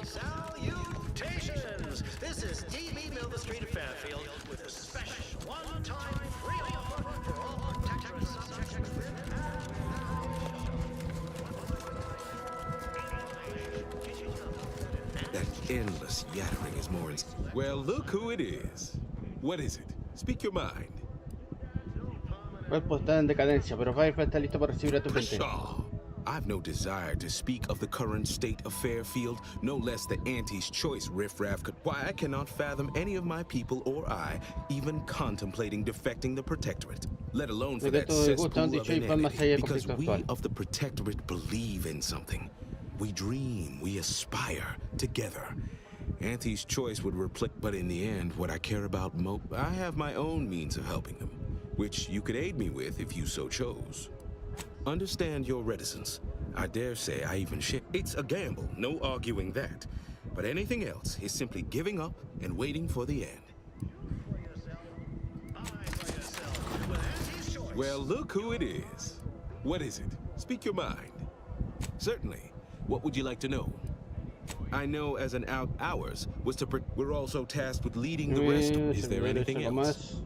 Salutations! This is DB Milva Street of Fairfield with a special one-time free offer for all Protectorate subjects. That endless yattering is more. Well, look who it is. What is it? Speak your mind. El cuerpo está en decadencia, pero Firefly está listo para recibir a tu gente. I've no desire to speak of the current state of Fairfield, no less the Auntie's choice riffraff could. Why, I cannot fathom any of my people or I even contemplating defecting the Protectorate, let alone for that cesspool of inanity, because we of the Protectorate believe in something. We dream, we aspire together. Auntie's choice would replace, but in the end, what I care about I have my own means of helping them, which you could aid me with if you so chose. Understand your reticence. I dare say I even share. It's a gamble, no arguing that. But anything else is simply giving up and waiting for the end. Well, look who it is. What is it? Speak your mind. Certainly. What would you like to know? I know as an ours was to. We're also tasked with leading the rest. Is there anything else?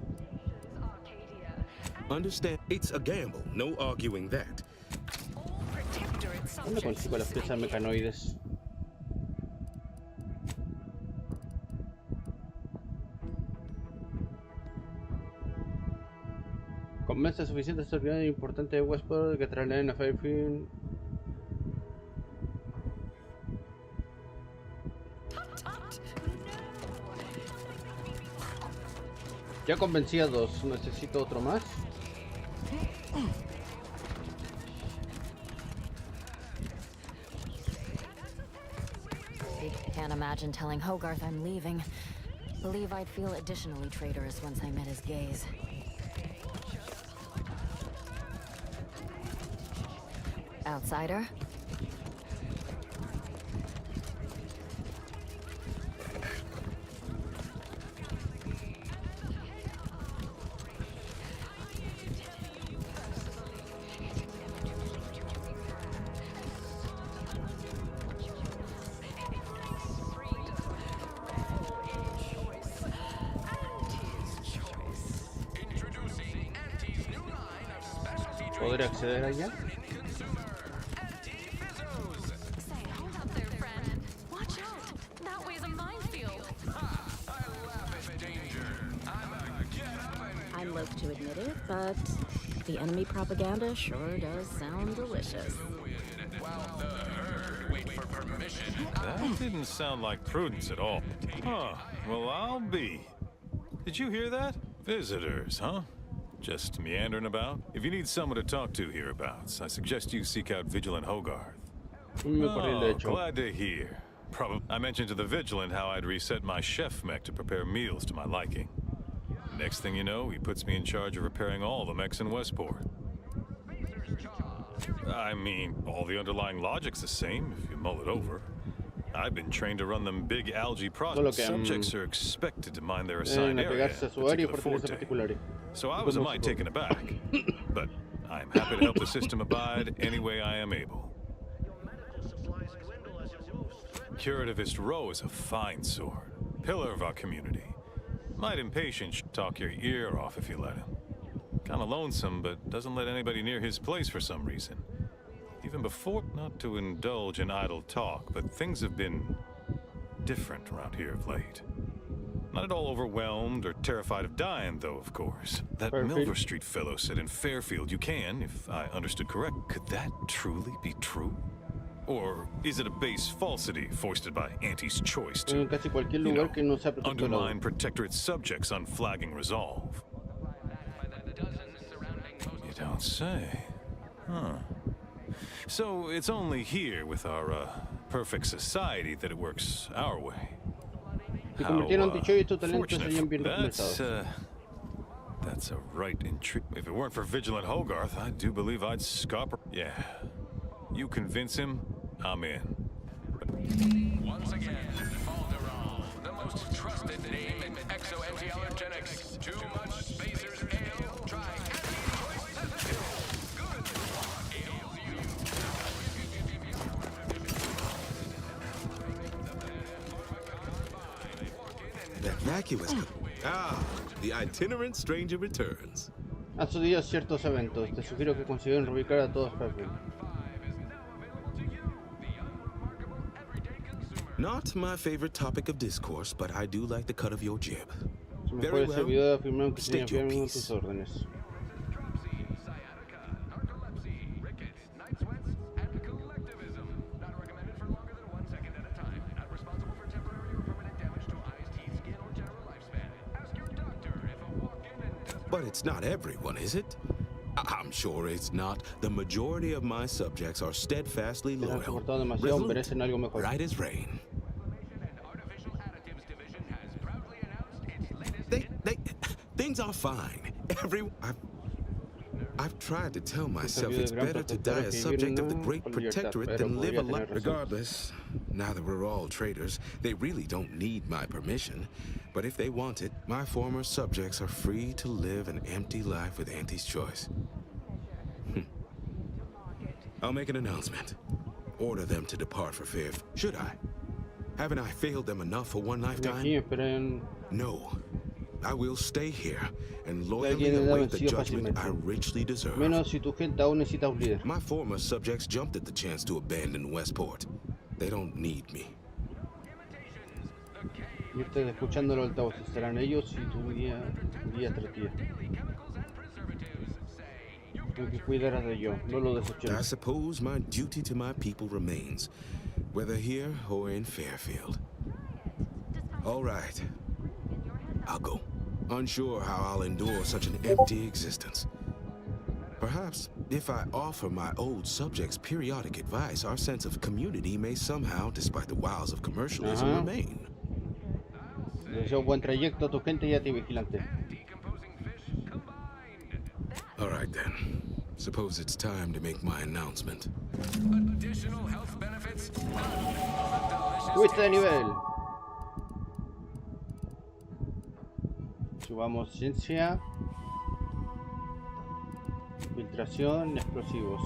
Understand, it's a gamble, no arguing that. ¿Dónde consigo las piezas mecanoides? Convence a suficientes autoridades importantes de Westport que traerán a Fairfield. Ya convencí a 2, necesito otro más. Can't imagine telling Hogarth I'm leaving. Believe I'd feel additionally traitorous once I met his gaze. Outsider? ¿Podré acceder allá? I'm loath to admit it, but the enemy propaganda sure does sound delicious. That didn't sound like prudence at all. Huh, well, I'll be. Did you hear that? Visitors, huh? Just meandering about? If you need someone to talk to hereabouts, I suggest you seek out Vigilant Hogarth. Oh, glad to hear. I mentioned to the Vigilant how I'd reset my chef mech to prepare meals to my liking. Next thing you know, he puts me in charge of repairing all the mechs in Westport. I mean, all the underlying logic's the same, if you mull it over. I've been trained to run them big algae processes. Subjects are expected to mind their assigned area, forte. So I was a mite taken aback. But I'm happy to help the system abide any way I am able. Curativist Row is a fine sword, pillar of our community. Might impatient, talk your ear off if you let him. Kinda lonesome, but doesn't let anybody near his place for some reason. Even before, not to indulge in idle talk, but things have been different around here of late. Not at all overwhelmed or terrified of dying, though, of course. That Milver Street fellow said in Fairfield you can, if I understood correct. Could that truly be true? Or is it a base falsity foisted by Auntie's choice to, undermine Protectorate subjects' unflagging resolve? You don't say. Huh. So it's only here with our perfect society that it works our way. How fortunate. That's a right intrigue. If it weren't for Vigilant Hogarth, I do believe I'd scupper. Yeah. You convince him, I'm in. Once again, Falderon, the most trusted name in exo-anti-allergenics. Too much Spacers Ale. Try anti-choice sensitive. Good. What ails you? That vacuous. Ah, the itinerant stranger returns. Ha sucedido a ciertos eventos. Te sugiero que consideren reubicar a todos Fairfield. Not my favorite topic of discourse, but I do like the cut of your jib. Very well. State your piece. But it's not everyone, is it? I'm sure it's not. The majority of my subjects are steadfastly loyal, resolute, right as rain. Things are fine. I've tried to tell myself it's better to die a subject of the Great Protectorate than live a life. Regardless, now that we're all traitors, they really don't need my permission. But if they want it, my former subjects are free to live an empty life with Auntie's choice. I'll make an announcement. Order them to depart for fair. Should I? Haven't I failed them enough for one lifetime? No. I will stay here and loyally await the judgment I richly deserve. My former subjects jumped at the chance to abandon Westport. They don't need me. Y estás escuchando los altavoces, serán ellos y tu guía tras ti. Tengo que cuidar de ello, no lo deseches. I suppose my duty to my people remains, whether here or in Fairfield. All right, I'll go. Unsure how I'll endure such an empty existence. Perhaps, if I offer my old subjects periodic advice, our sense of community may somehow, despite the wiles of commercialism, remain. Deseo buen trayecto a tu gente y a ti, vigilante. All right then. Suppose it's time to make my announcement. Additional health benefits. Subiste de nivel. Subamos ciencia, filtración, explosivos.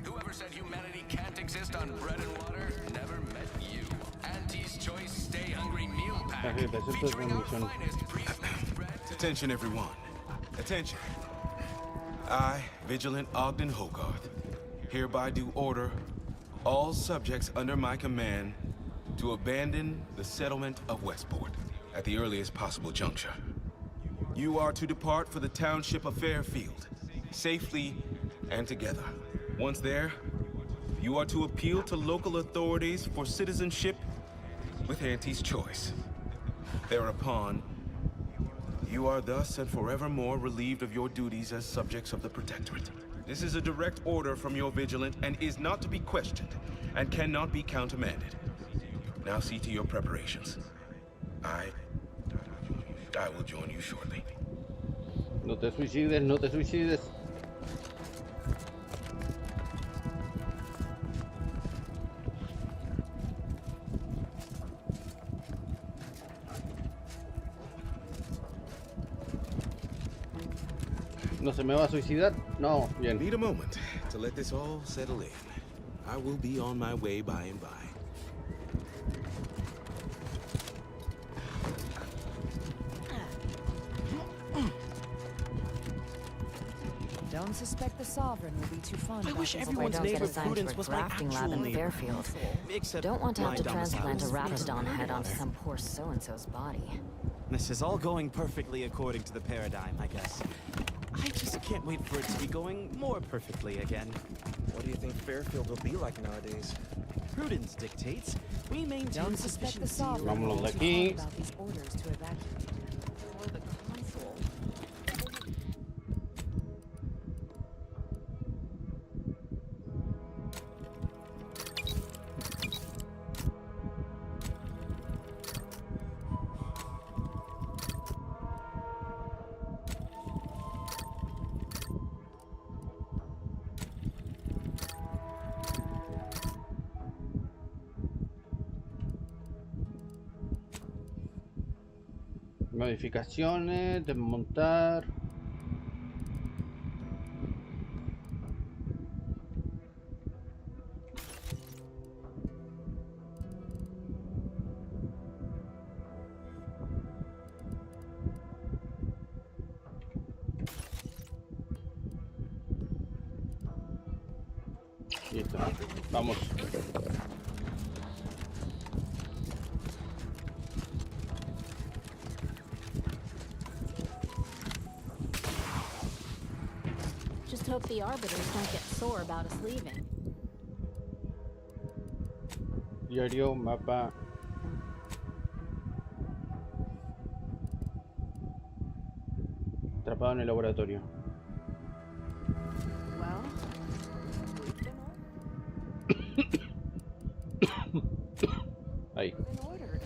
Whoever said humanity can't exist on bread and water never met you. Auntie's Choice Stay Hungry Meal Pack. Featuring our finest pre-sliced bread. Attention, everyone. Attention. I, Vigilant Ogden Hogarth, hereby do order all subjects under my command to abandon the settlement of Westport at the earliest possible juncture. You are to depart for the township of Fairfield, safely and together. Once there, you are to appeal to local authorities for citizenship with Auntie's Choice. Thereupon, you are thus and forevermore relieved of your duties as subjects of the Protectorate. This is a direct order from your Vigilant and is not to be questioned and cannot be countermanded. Now see to your preparations. I will join you shortly. No te suicides, no te suicides. ¿No se me va a suicidar? No, bien. Need a moment to let this all settle in. I will be on my way by and by. Don't suspect the Sovereign will be too fond of I wish apples. everyone's don't get neighbor assigned to Prudence a was my grafting lab actual in neighbor. Fairfield. Except Don't want to have my to transplant a domicile. raptidon head onto some poor so-and-so's body. This is all going perfectly according to the paradigm, I guess. I just can't wait for it to be going more perfectly again. What do you think Fairfield will be like nowadays? Prudence dictates we maintain Don't suspect the sufficient Sovereign Vámonos will de be aquí. too fond about these orders to evacuate. Or the Consul. Modificaciones, desmontar. Listo, vamos. Just hope the arbiters don't get sore about us leaving. Diario, mapa. Atrapado en el laboratorio. Well, Ahí. been ordered.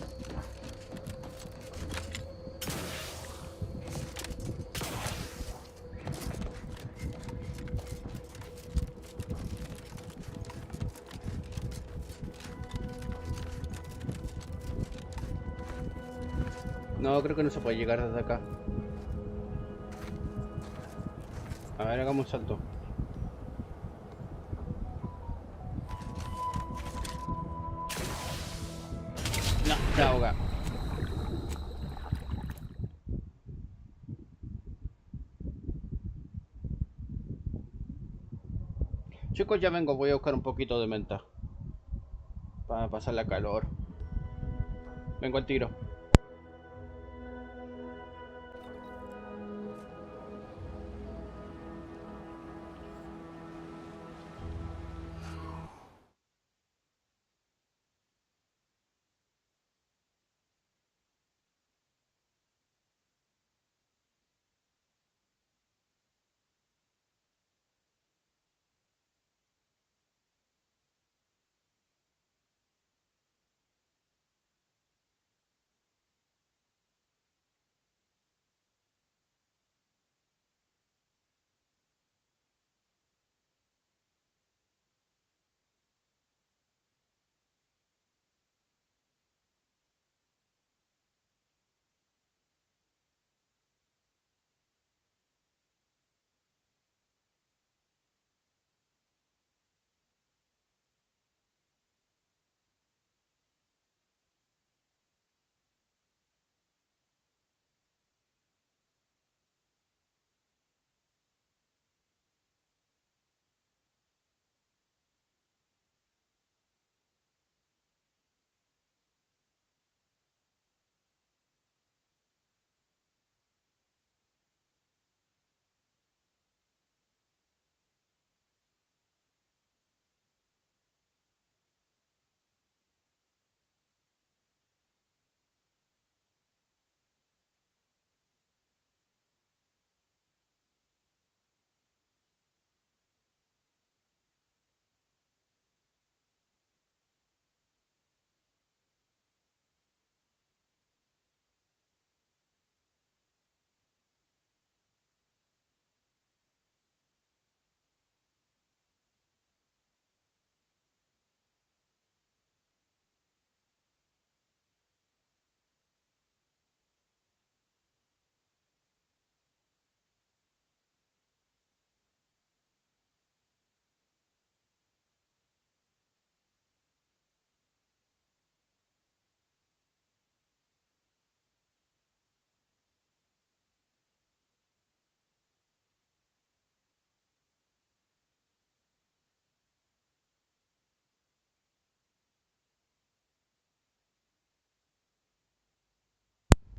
No, creo que no se puede llegar desde acá. A ver, hagamos un salto. No, se ahoga. Chicos, ya vengo, voy a buscar un poquito de menta para pasar la calor. Vengo al tiro.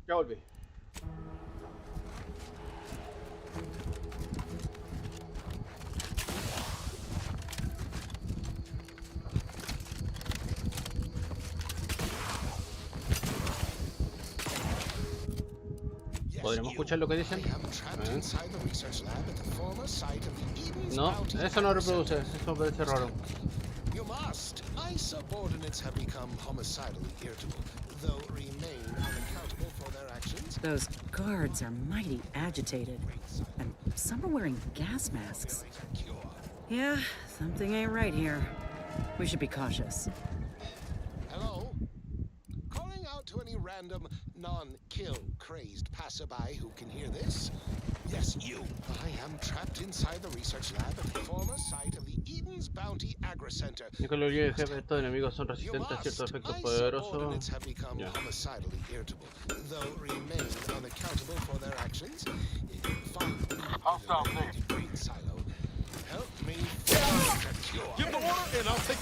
Ya volví. ¿Podremos escuchar lo que dicen? No, eso no reproduce, eso parece raro. You must. My subordinates have become homicidally irritable, though remain unaccountable for their actions. Those guards are mighty agitated, and some are wearing gas masks. Yeah, something ain't right here. We should be cautious. Hello? Calling out to any random, non-kill crazed passerby who can hear this? Yes, you. I am trapped inside the research lab at the former site of the Eden's Bounty Agri Center. Nicolás, el jefe, estos enemigos son resistentes a ciertos efectos poderosos. Have become homicidally irritable, though remain unaccountable for their actions. Hostile there. Green silo. Help me. Give the order and I'll take.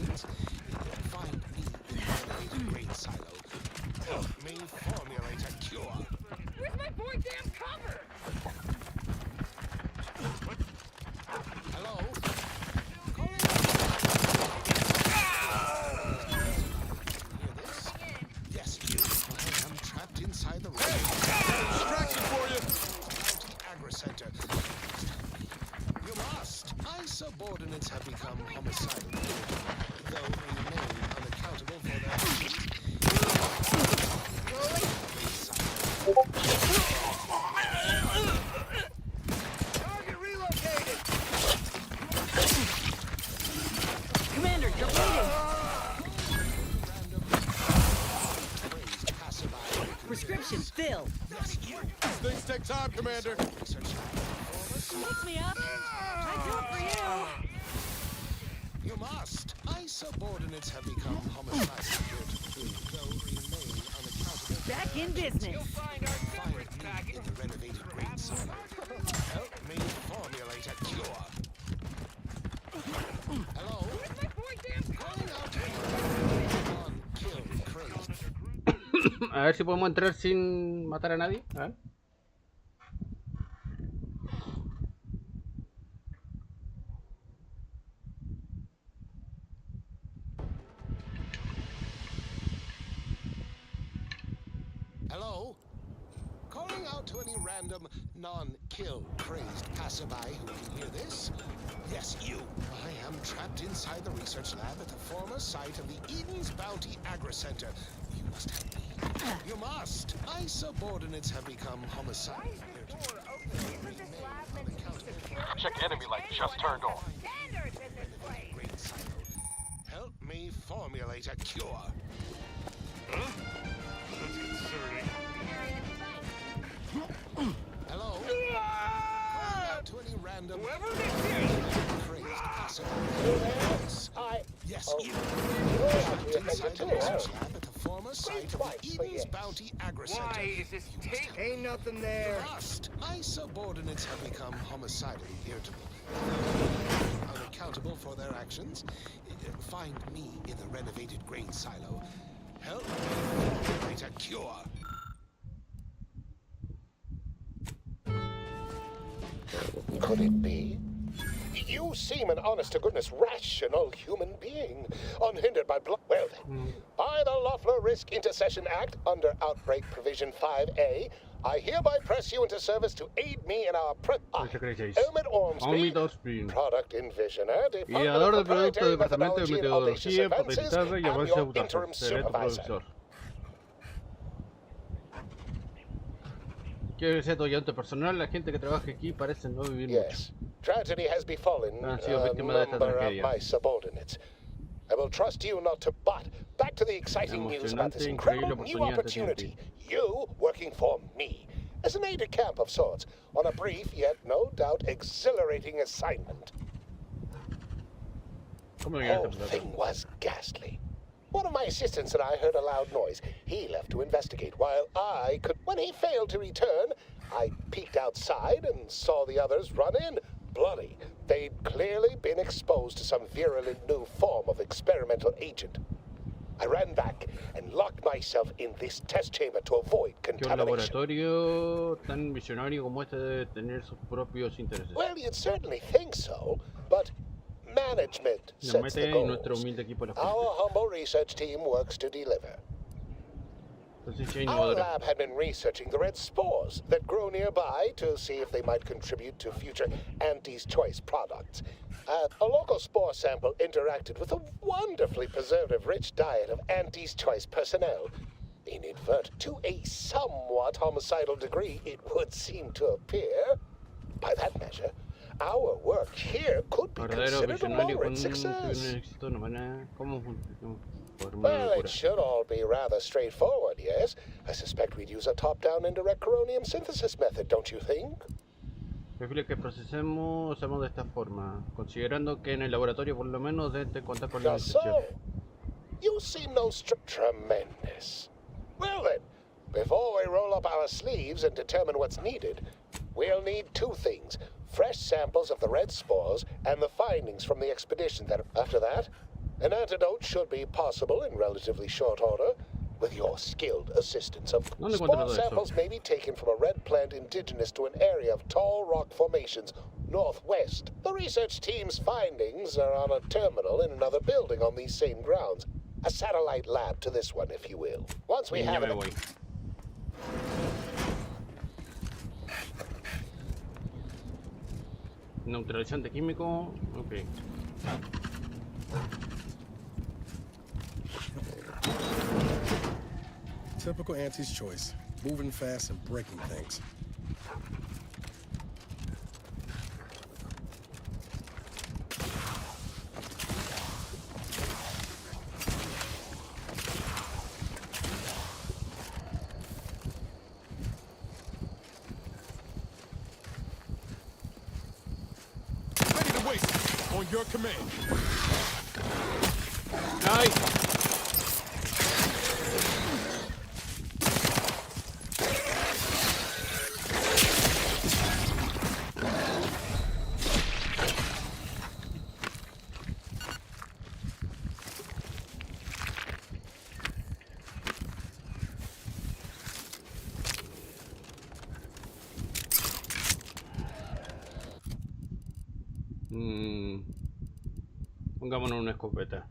actions. Find me in the elevated grain silo. Help me formulate a cure. Where's my boy damn cover? Hello? Yes, you. I am trapped inside the room. Distraction for you. Agri-center. You must. My subordinates have become homicidal, though remain unaccountable for their actions. Target relocated! Commander, you're bleeding! Prescription filled. Things take time, Commander. Mix me up. I do it for you. You must. My subordinates have become homicidal, though remain unaccountable. Back in business. You'll find our separate package in the renovated grain silo. Help me formulate a cure. Hello? Where's my boy damn Calling out to on-kill crazed. A ver si podemos entrar sin matar a nadie. A ver. Hello? Calling out to any random, non-kill crazed passerby who can hear this? Yes, you. I am trapped inside the research lab at the former site of the Eden's Bounty Agri-Center. You must help me. You must. My subordinates have become homicidal. Check enemy light just turned on. Help me formulate a cure. Huh? That's concerning. Hello? To any random crazed passerby. Yes, you. Trapped inside the research lab at the former site of the Eden's Bounty Agri-Center. Why is this tape? Ain't nothing there. Must. My subordinates have become homicidally irritable, unaccountable for their actions. Find me in the renovated grain silo. Help me formulate a cure. Could it be? You seem an honest-to-goodness rational human being, unhindered by blood. Well then, by the Loeffler Risk Intercession Act, under Outbreak Provision 5A, I hereby press you into service to aid me in our Elmet Ormsby, Product Envisioner, Ideador de productos, Departamento de Methodology, Metodología, Papelizada y Avance Audaces. Seré tu productor. Quiero ser tu ayudante personal. La gente que trabaja aquí parece no vivir mucho. Tragedy has befallen Han sido a víctimas de esta number of tragedia. my subordinates. I will trust you not to, but back to the exciting news about this incredible new opportunity. You working for me, as an aide-de-camp of sorts, on a brief yet no doubt exhilarating assignment. The whole thing was ghastly. One of my assistants and I heard a loud noise. He left to investigate while I could... When he failed to return, I peeked outside and saw the others run in, bloody. They'd clearly been exposed to some virulent new form of experimental agent. I ran back and locked myself in this test chamber to avoid Que un contamination. laboratorio tan visionario como este debe tener sus propios intereses. Well, you'd certainly think so, but management Nos sets mete the en nuestro goals. humilde equipo la Our humble research team works to deliver. Conciencia Our innovadora. lab had been researching the red spores that grow nearby to see if they might contribute to future Auntie's Choice products. A local spore sample interacted with a wonderfully preservative-rich diet of Auntie's Choice personnel. Inadvertent to a somewhat homicidal degree, it would seem to appear. By that measure, our work here could be Verdadero considered a visionario con moderate un success. éxito no van a... ¿Cómo formar Well, una it should all be rather straightforward, yes? I suspect we'd use a top-down indirect coronium synthesis method, don't you think? Prefiero que procesemos de esta forma, considerando que en el laboratorio por lo menos debe contar con la Just so. iniciación. You seem no tremendous. Well then, before we roll up our sleeves and determine what's needed, we'll need two things. Fresh samples of the red spores and the findings from the expedition that... After that, An antidote should be possible in relatively short order, with your skilled assistance. Spore samples may be taken from a red plant indigenous to an area of tall rock formations northwest. The research team's findings are on a terminal in another building on these same grounds. A satellite lab to this one, if you will. Once we have it... Neutralizante químico. Ok. Typical Auntie's choice. Moving fast and breaking things. Ready to waste. On your command. Nice. Pongámonos una escopeta.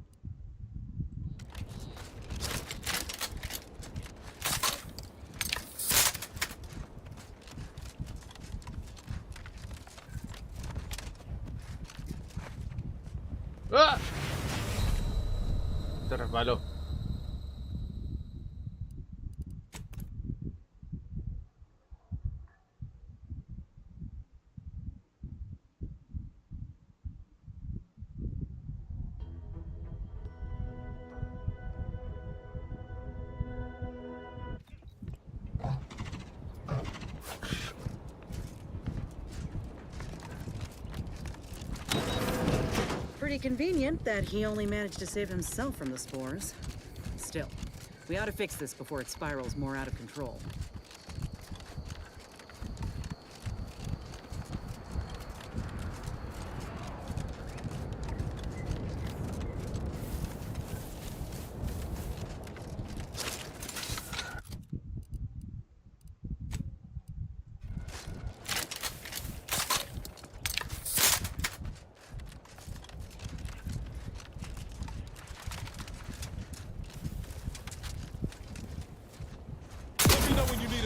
¡Ah! Se resbaló. Pretty convenient that he only managed to save himself from the spores. Still, we ought to fix this before it spirals more out of control.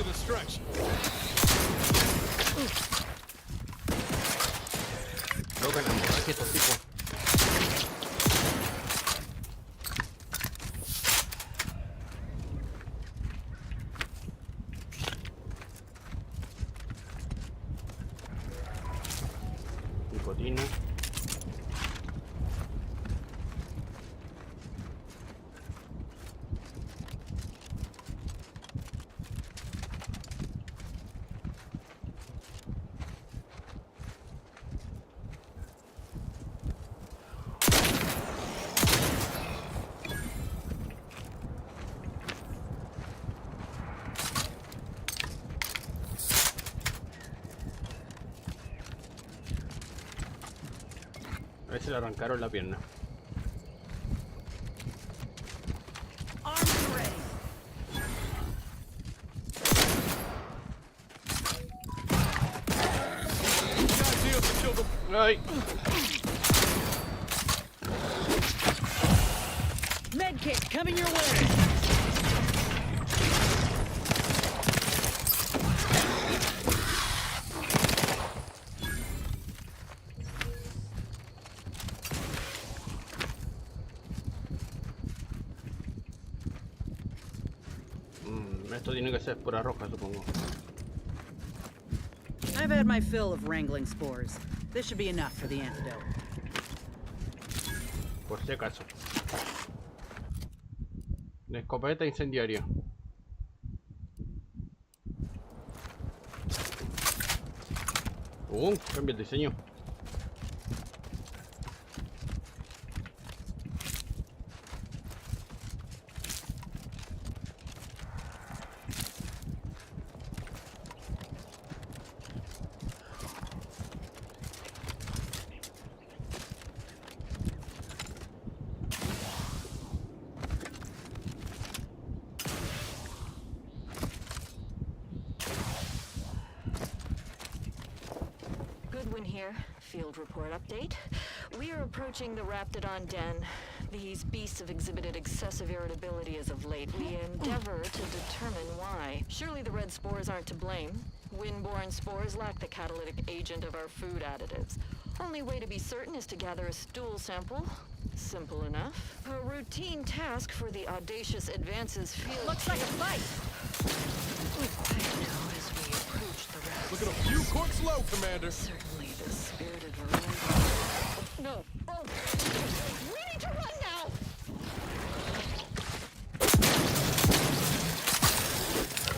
Distraction. No ganamos, aquí estos tipos. Nicotina. A ver si le arrancaron la pierna. Ay. Medkit coming your way. Esto tiene que ser pura roja, supongo. I've had my fill of wrangling spores. This should be enough for the antidote. Por si acaso. La escopeta incendiaria. Cambia el diseño. field report update. We are approaching the Raptidon den. These beasts have exhibited excessive irritability as of late. We endeavor to determine why. Surely the red spores aren't to blame. Windborne spores lack the catalytic agent of our food additives. Only way to be certain is to gather a stool sample. Simple enough. A routine task for the audacious advances field. Looks like a fight. We quiet now as we approach the Raptidon. Look at a few corks low, Commander. Certainly the spirited variety. No. Oh. We need to run now!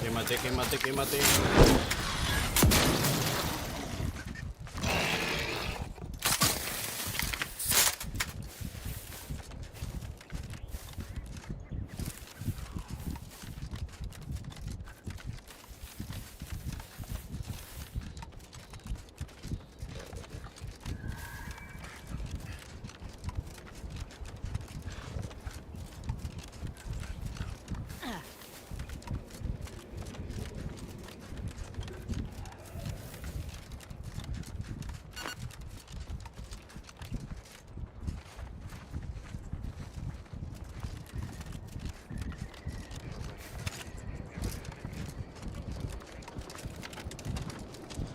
Quémate, quémate, quémate.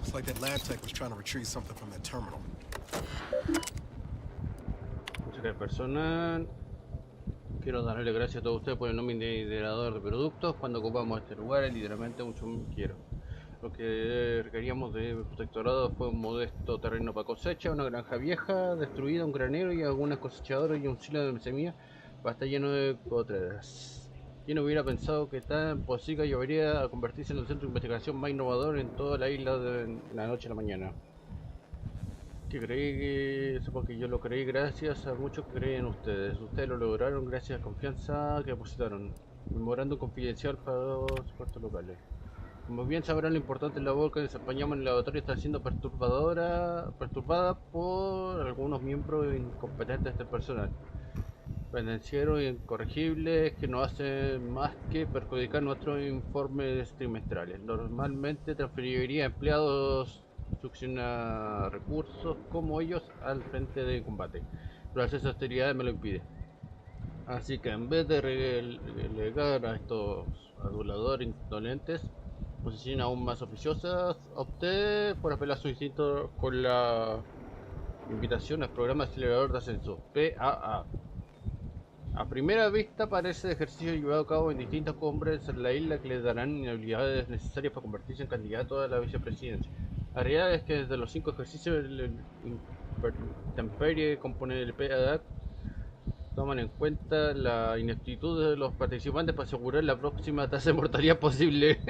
It's like that lab tech was trying to retrieve something from that terminal. Muchas personal. Quiero darle gracias a todos ustedes por el nombre de liderador de productos. Cuando ocupamos este lugar, literalmente mucho quiero. Lo que requeríamos de protectorado fue un modesto terreno para cosecha, una granja vieja, destruida, un granero y algunas cosechadoras y un silo de semillas para estar lleno de cotreras. ¿Quién hubiera pensado que tan posible llevaría a convertirse en el centro de investigación más innovador en toda la isla de la noche a la mañana? Que creí que eso porque yo lo creí gracias a muchos que creen en ustedes. Ustedes lo lograron gracias a la confianza que depositaron. Memorando confidencial para los puertos locales. Como bien sabrán, la importante labor que desempeñamos en el laboratorio está siendo perturbada por algunos miembros incompetentes de este personal. Pendencieros e incorregibles que no hacen más que perjudicar nuestros informes trimestrales. Normalmente transferiría empleados succiona recursos como ellos al frente de combate, pero esa austeridad me lo impide. Así que en vez de relegar a estos aduladores indolentes, posiciones aún más oficiosas, opté por apelar a su instinto con la invitación al programa acelerador de ascenso, PAA. A primera vista parece ejercicio llevado a cabo en distintos hombres en la isla que les darán habilidades necesarias para convertirse en candidato a la vicepresidencia. La realidad es que desde los 5 ejercicios del intemperie que compone el PAA toman en cuenta la ineptitud de los participantes para asegurar la próxima tasa de mortalidad posible.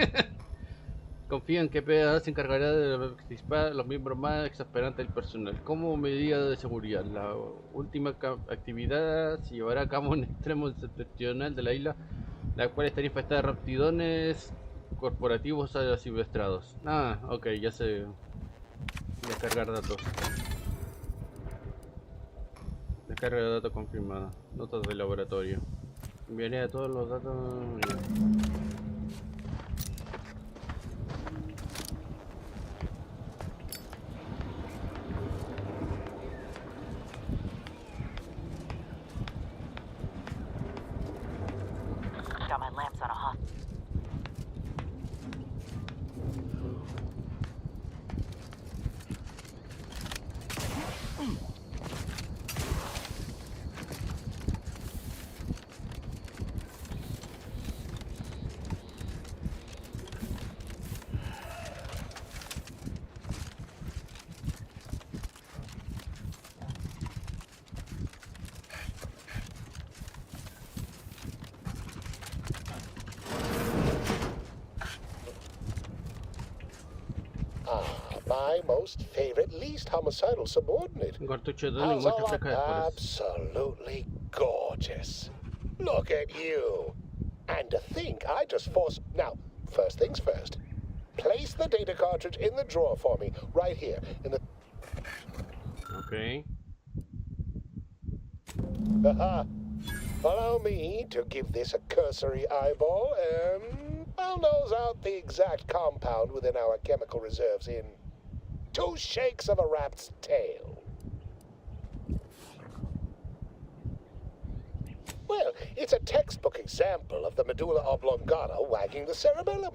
Confían que PAA se encargará de participar a los miembros más exasperantes del personal. Como medida de seguridad, la última actividad se llevará a cabo en el extremo septentrional de la isla, la cual estaría infestada de raptidones corporativos asilvestrados. Ah, ok, ya sé. Descargar datos. Descarga de datos confirmada. Notas de laboratorio. Enviaré a todos los datos. Got my lamps on a hot. My most favorite, least homicidal subordinate. How's all that? Absolutely gorgeous. Look at you. And to think I just forced... Now, first things first. Place the data cartridge in the drawer for me, right here, in the... Okay. Allow me to give this a cursory eyeball and I'll nose out the exact compound within our chemical reserves in 2 shakes of a rat's tail. Well, it's a textbook example of the medulla oblongata wagging the cerebellum.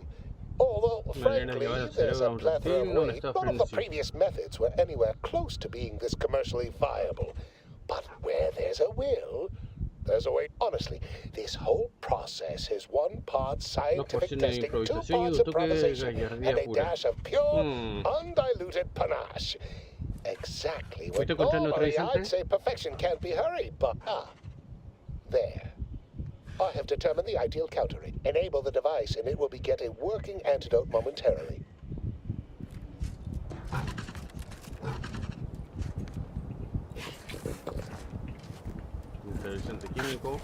Although, frankly, there's a plethora of ways. None of the previous methods were anywhere close to being this commercially viable. But where there's a will, there's a way. Honestly, this whole process is 1 part scientific testing, 2 parts improvisation, and a dash of pure, undiluted panache. Exactly what normally I'd say perfection can't be hurried, but there. I have determined the ideal countering. Enable the device and it will beget a working antidote momentarily. Interesante químico.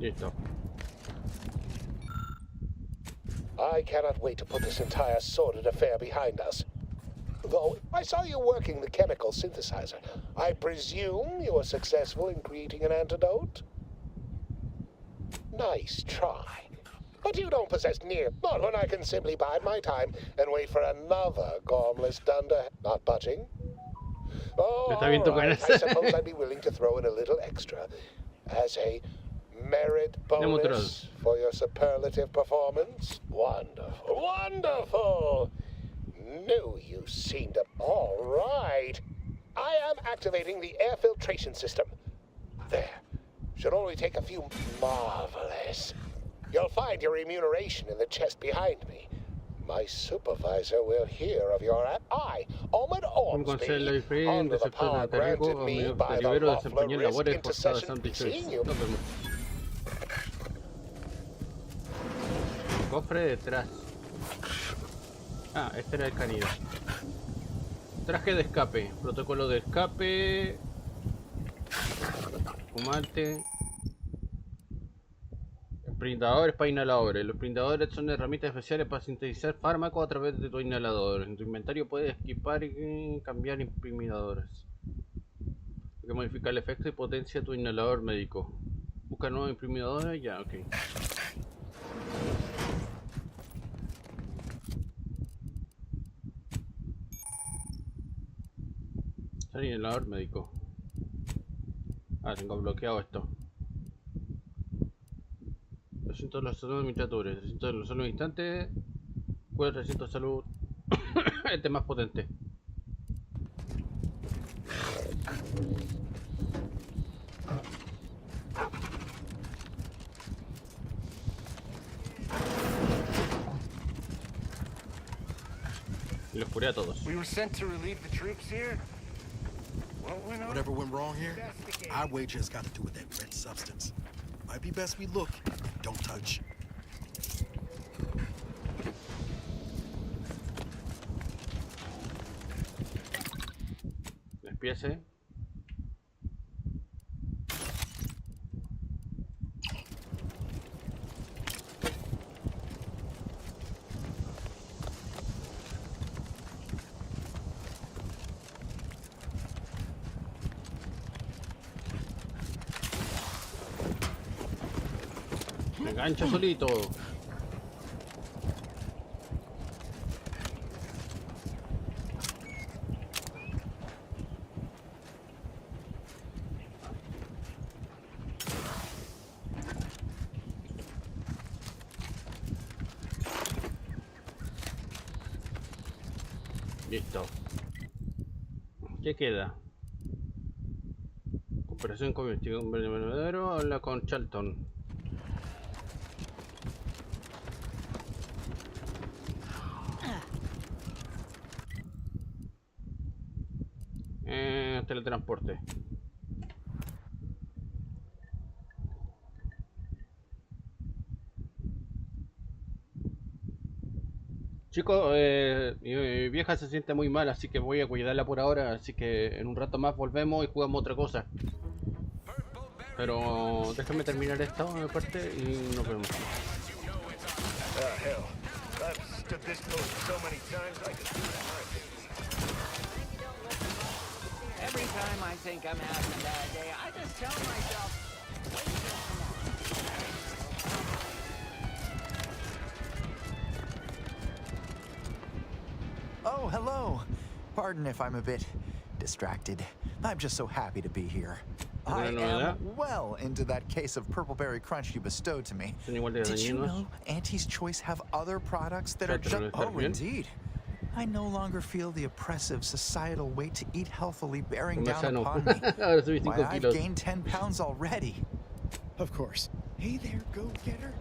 Listo. I cannot wait to put this entire sordid affair behind us. Though I saw you working the chemical synthesizer. I presume you were successful in creating an antidote? Nice try. But you don't possess near. Not when I can simply bide my time and wait for another gormless dunder not budging. Oh, all right. I suppose I'd be willing to throw in a little extra as a merit bonus for your superlative performance. Wonderful, wonderful! Knew you seemed up. All right. I am activating the air filtration system. There. Should only take a few. Marvelous. You'll find your remuneration in the chest behind me. My supervisor will hear of your Ahmed Ormsby, under the power granted me by the Loeffler Risk Intercession. Seeing you. Cofre detrás. Ah, este era el canino. Traje de escape. Protocolo de escape. Fumante. Sprintadores para inhaladores. Los sprintadores son herramientas especiales para sintetizar fármacos a través de tu inhalador. En tu inventario puedes equipar y cambiar imprimidores. Hay que modificar el efecto y potencia de tu inhalador médico. Busca nuevos imprimidores. Ya, ok. Inhalador médico. Ah, tengo bloqueado esto. 300 de los saludos administradores, 300 de los saludos instantes, 400 de salud. Este es más potente. Y los curé a todos. We were sent to relieve the troops here. Whatever went wrong here, I wager it's got to do with that red substance. Might be best we look and don't touch. Despiece. Engancha solito. Listo. ¿Qué queda? Cooperación con investigación verdadero. Habla con Charlton. Teletransporte. Chicos, mi vieja se siente muy mal, así que voy a cuidarla por ahora, así que en un rato más volvemos y jugamos otra cosa. Pero déjame terminar esta parte y nos vemos. took this pose so many times I could do it. Every time I think I'm having a bad day, I just tell myself, wait till tomorrow. Oh, hello. Pardon if I'm a bit distracted. I'm just so happy to be here. I am well into that case of purple-berry crunch you bestowed to me. Did you know Auntie's Choice have other products that are just... Oh, indeed. I no longer feel the oppressive societal weight to eat healthily bearing down upon me. Why, I've gained 10 pounds already. Of course. Hey there, go-getter.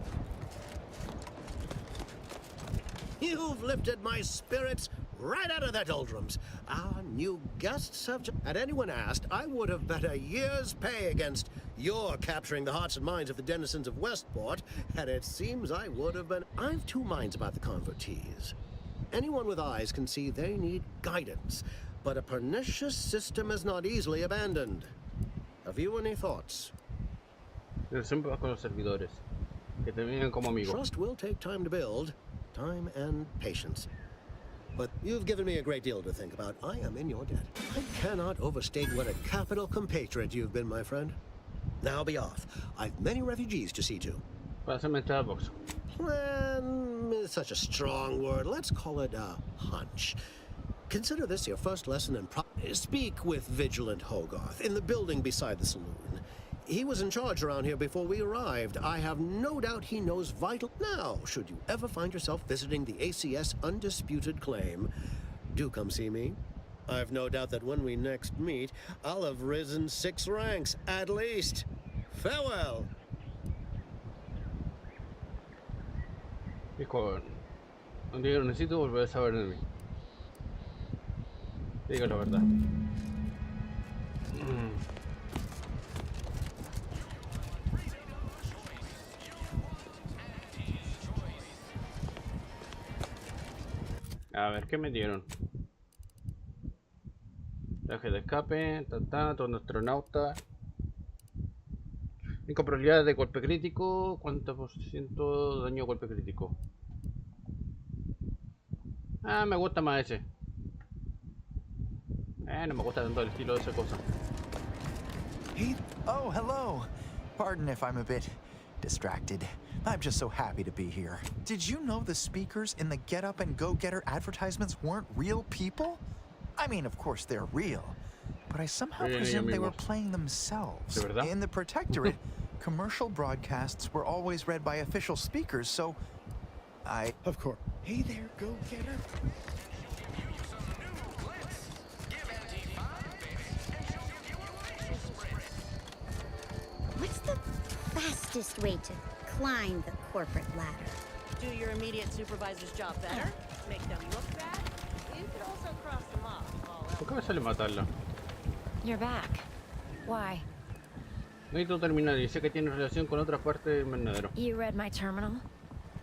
You've lifted my spirits right out of their doldrums. Our new guests have had anyone asked, I would have bet a year's pay against your capturing the hearts and minds of the denizens of Westport, and it seems I would have been... I've two minds about the convertees. Anyone with eyes can see they need guidance, but a pernicious system is not easily abandoned. Have you any thoughts? Siempre vas con los servidores, que te vengan como amigos. Trust will take time to build, time and patience. But you've given me a great deal to think about. I am in your debt. I cannot overstate what a capital compatriot you've been, my friend. Now be off. I've many refugees to see to. Plan is such a strong word. Let's call it a hunch. Consider this your first lesson in Speak with Vigilant Hogarth in the building beside the saloon. He was in charge around here before we arrived. I have no doubt he knows vital... Now, should you ever find yourself visiting the ACS Undisputed Claim, do come see me. I've no doubt that when we next meet, I'll have risen 6 ranks, at least. Farewell. Hijo, yo necesito volver a saber de mí. Digo la verdad. A ver, ¿qué me dieron? Traje de escape, todo astronauta. 5 probabilidades de golpe crítico. ¿Cuánto por ciento de daño a golpe crítico? Ah, me gusta más ese. No me gusta tanto el estilo de esa cosa. Hey, oh, hello. Pardon if I'm a bit distracted. I'm just so happy to be here. Did you know the speakers in the Get Up and Go Getter advertisements weren't real people? I mean, of course they're real, but I somehow presumed they were playing themselves. In the Protectorate, commercial broadcasts were always read by official speakers, so Of course. Hey there, Go Getter. What's the fastest way to climb the corporate ladder? Do your immediate supervisor's job better, make them look bad. You could also cross them off. ¿Por qué me sale matarla? You're back. Why? Necesito terminar y sé que tiene relación con otra parte del invernadero. You read my terminal?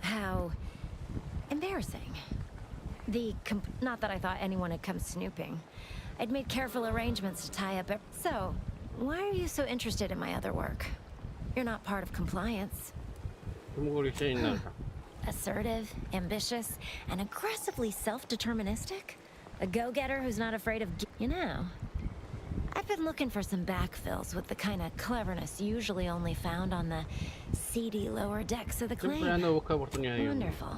How embarrassing. Not that I thought anyone had come snooping. I'd made careful arrangements to tie up So, why are you so interested in my other work? You're not part of compliance. Assertive, ambitious, and aggressively self-deterministic? A go-getter who's not afraid of... You know, I've been looking for some backfills with the kind of cleverness usually only found on the seedy lower decks of the claim. Wonderful.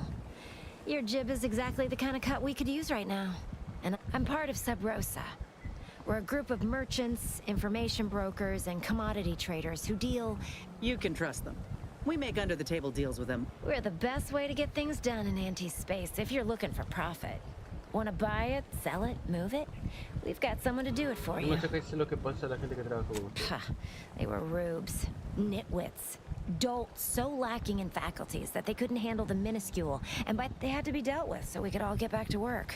Your jib is exactly the kind of cut we could use right now. And I'm part of Sub Rosa. We're a group of merchants, information brokers, and commodity traders who deal... You can trust them. We make under-the-table deals with them. We're the best way to get things done in anti-space if you're looking for profit. Want to buy it, sell it, move it? We've got someone to do it for you. They were rubes, nitwits, dolts so lacking in faculties that they couldn't handle the minuscule, and they had to be dealt with so we could all get back to work.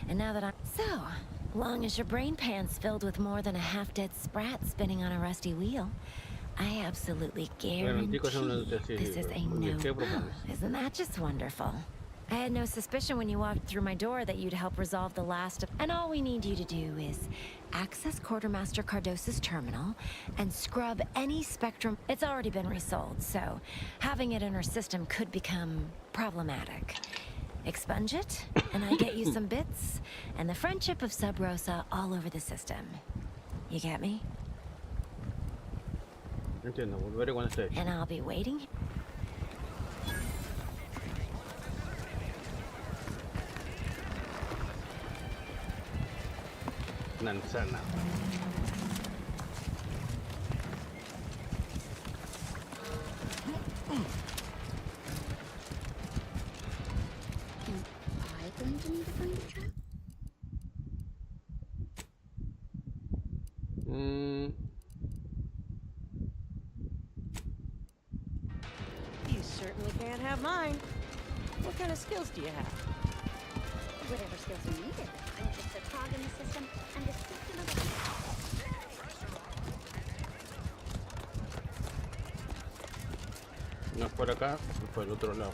And now that So, long as your brain pan's filled with more than a half-dead sprat spinning on a rusty wheel, I absolutely guarantee this is a no-go. Isn't that just wonderful? I had no suspicion when you walked through my door that you'd help resolve the last of... And all we need you to do is access Quartermaster Cardos's terminal and scrub any Spectrum... It's already been resold, so having it in her system could become problematic. Expunge it, and I get you some bits, and the friendship of Sub Rosa all over the system. You get me? Entiendo, volveré cuando esté hecho. And I'll be waiting. Manzana. Going to need to find a trap? You certainly can't have mine. What kind of skills do you have? Whatever skills are needed. I'm just a cog in the system and a system of... No es por acá, es por el otro lado.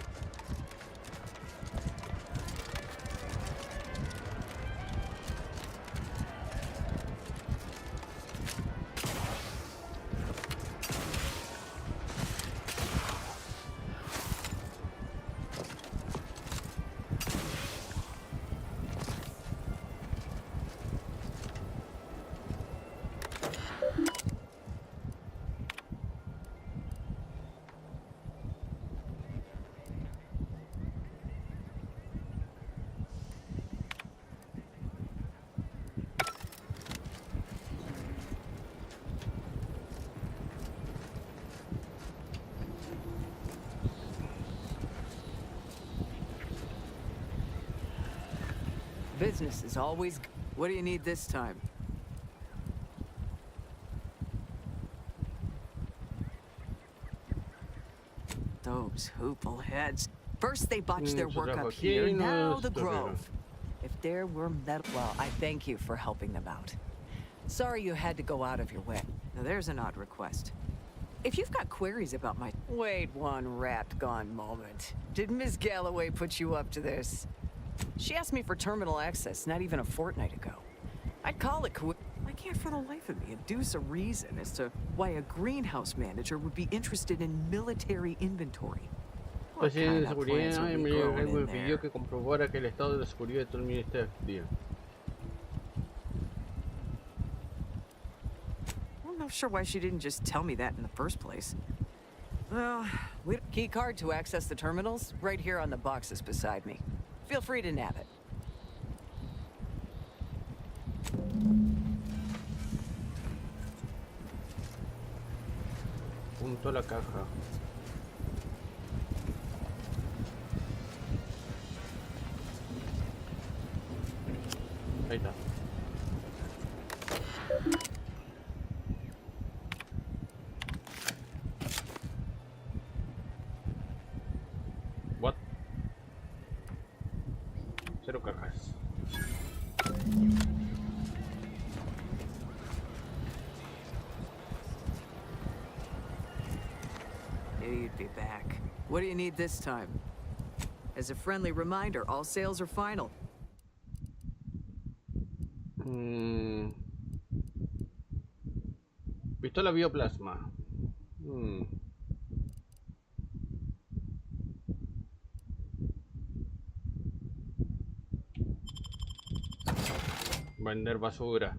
Business is always... What do you need this time? Those hoople heads. First they botched their work up here, now the Grove. If there were metal... Well, I thank you for helping them out. Sorry you had to go out of your way. Now there's an odd request. If you've got queries about my... Wait one rat-gone moment. Did Miss Galloway put you up to this? She asked me for terminal access not even a fortnight ago. I'd call it I can't for the life of me induce a reason as to why a greenhouse manager would be interested in military inventory. Pues sí, de seguridad me pidió que comprobara que el estado de la seguridad de todo el ministerio es bien. I'm not sure why she didn't just tell me that in the first place. Well, key card to access the terminals right here on the boxes beside me. Feel free to nab it. Punto la caja. Ahí está. What? 0 cajas. You'd be back. What do you need this time? As a friendly reminder, all sales are final. Pistola bioplasma. Vender basura.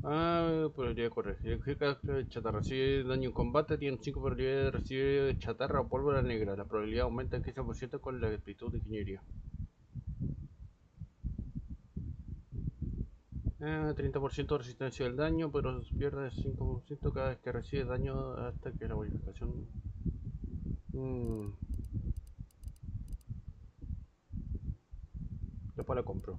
Probabilidad de corregir chatarra. Si daño en combate, tiene 5 probabilidades de recibir chatarra o pólvora negra. La probabilidad aumenta en 15% con la actitud de ingeniería. 30% de resistencia al daño, pero pierde 5% cada vez que recibe daño hasta que la bonificación. Después la compro.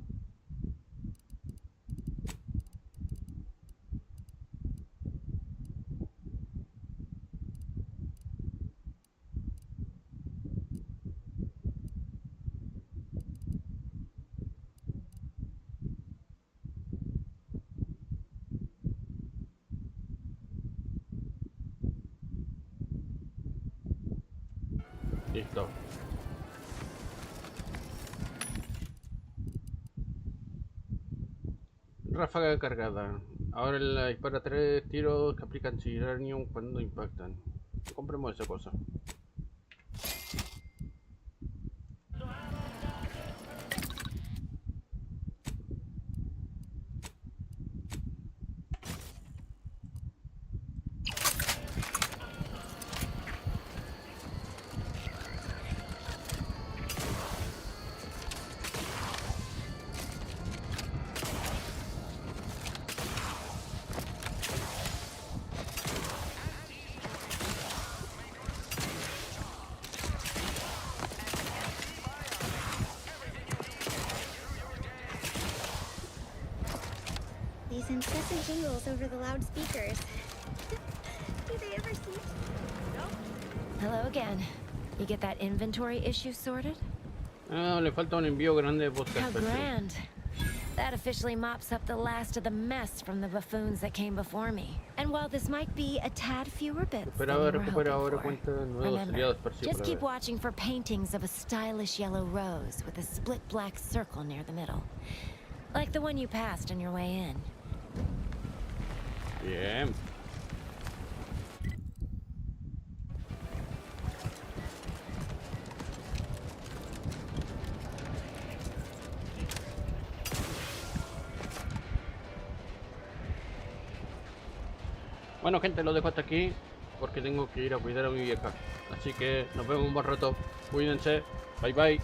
Listo. Ráfaga cargada. Ahora la dispara 3 tiros que aplican Siranium cuando impactan. Compremos esa cosa. incessant jingles over the loudspeakers. Do they ever see? Hello again. You get that inventory issue sorted? Ah, le falta un envío grande de postas. How grand. That officially mops up the last of the mess from the buffoons that came before me. And while this might be a tad fewer bits than you were hoping for, remember, just keep watching for paintings of a stylish yellow rose with a split black circle near the middle. Like the one you passed on your way in. Bien. Bueno, gente, lo dejo hasta aquí porque tengo que ir a cuidar a mi vieja. Así que nos vemos un buen rato. Cuídense. Bye bye.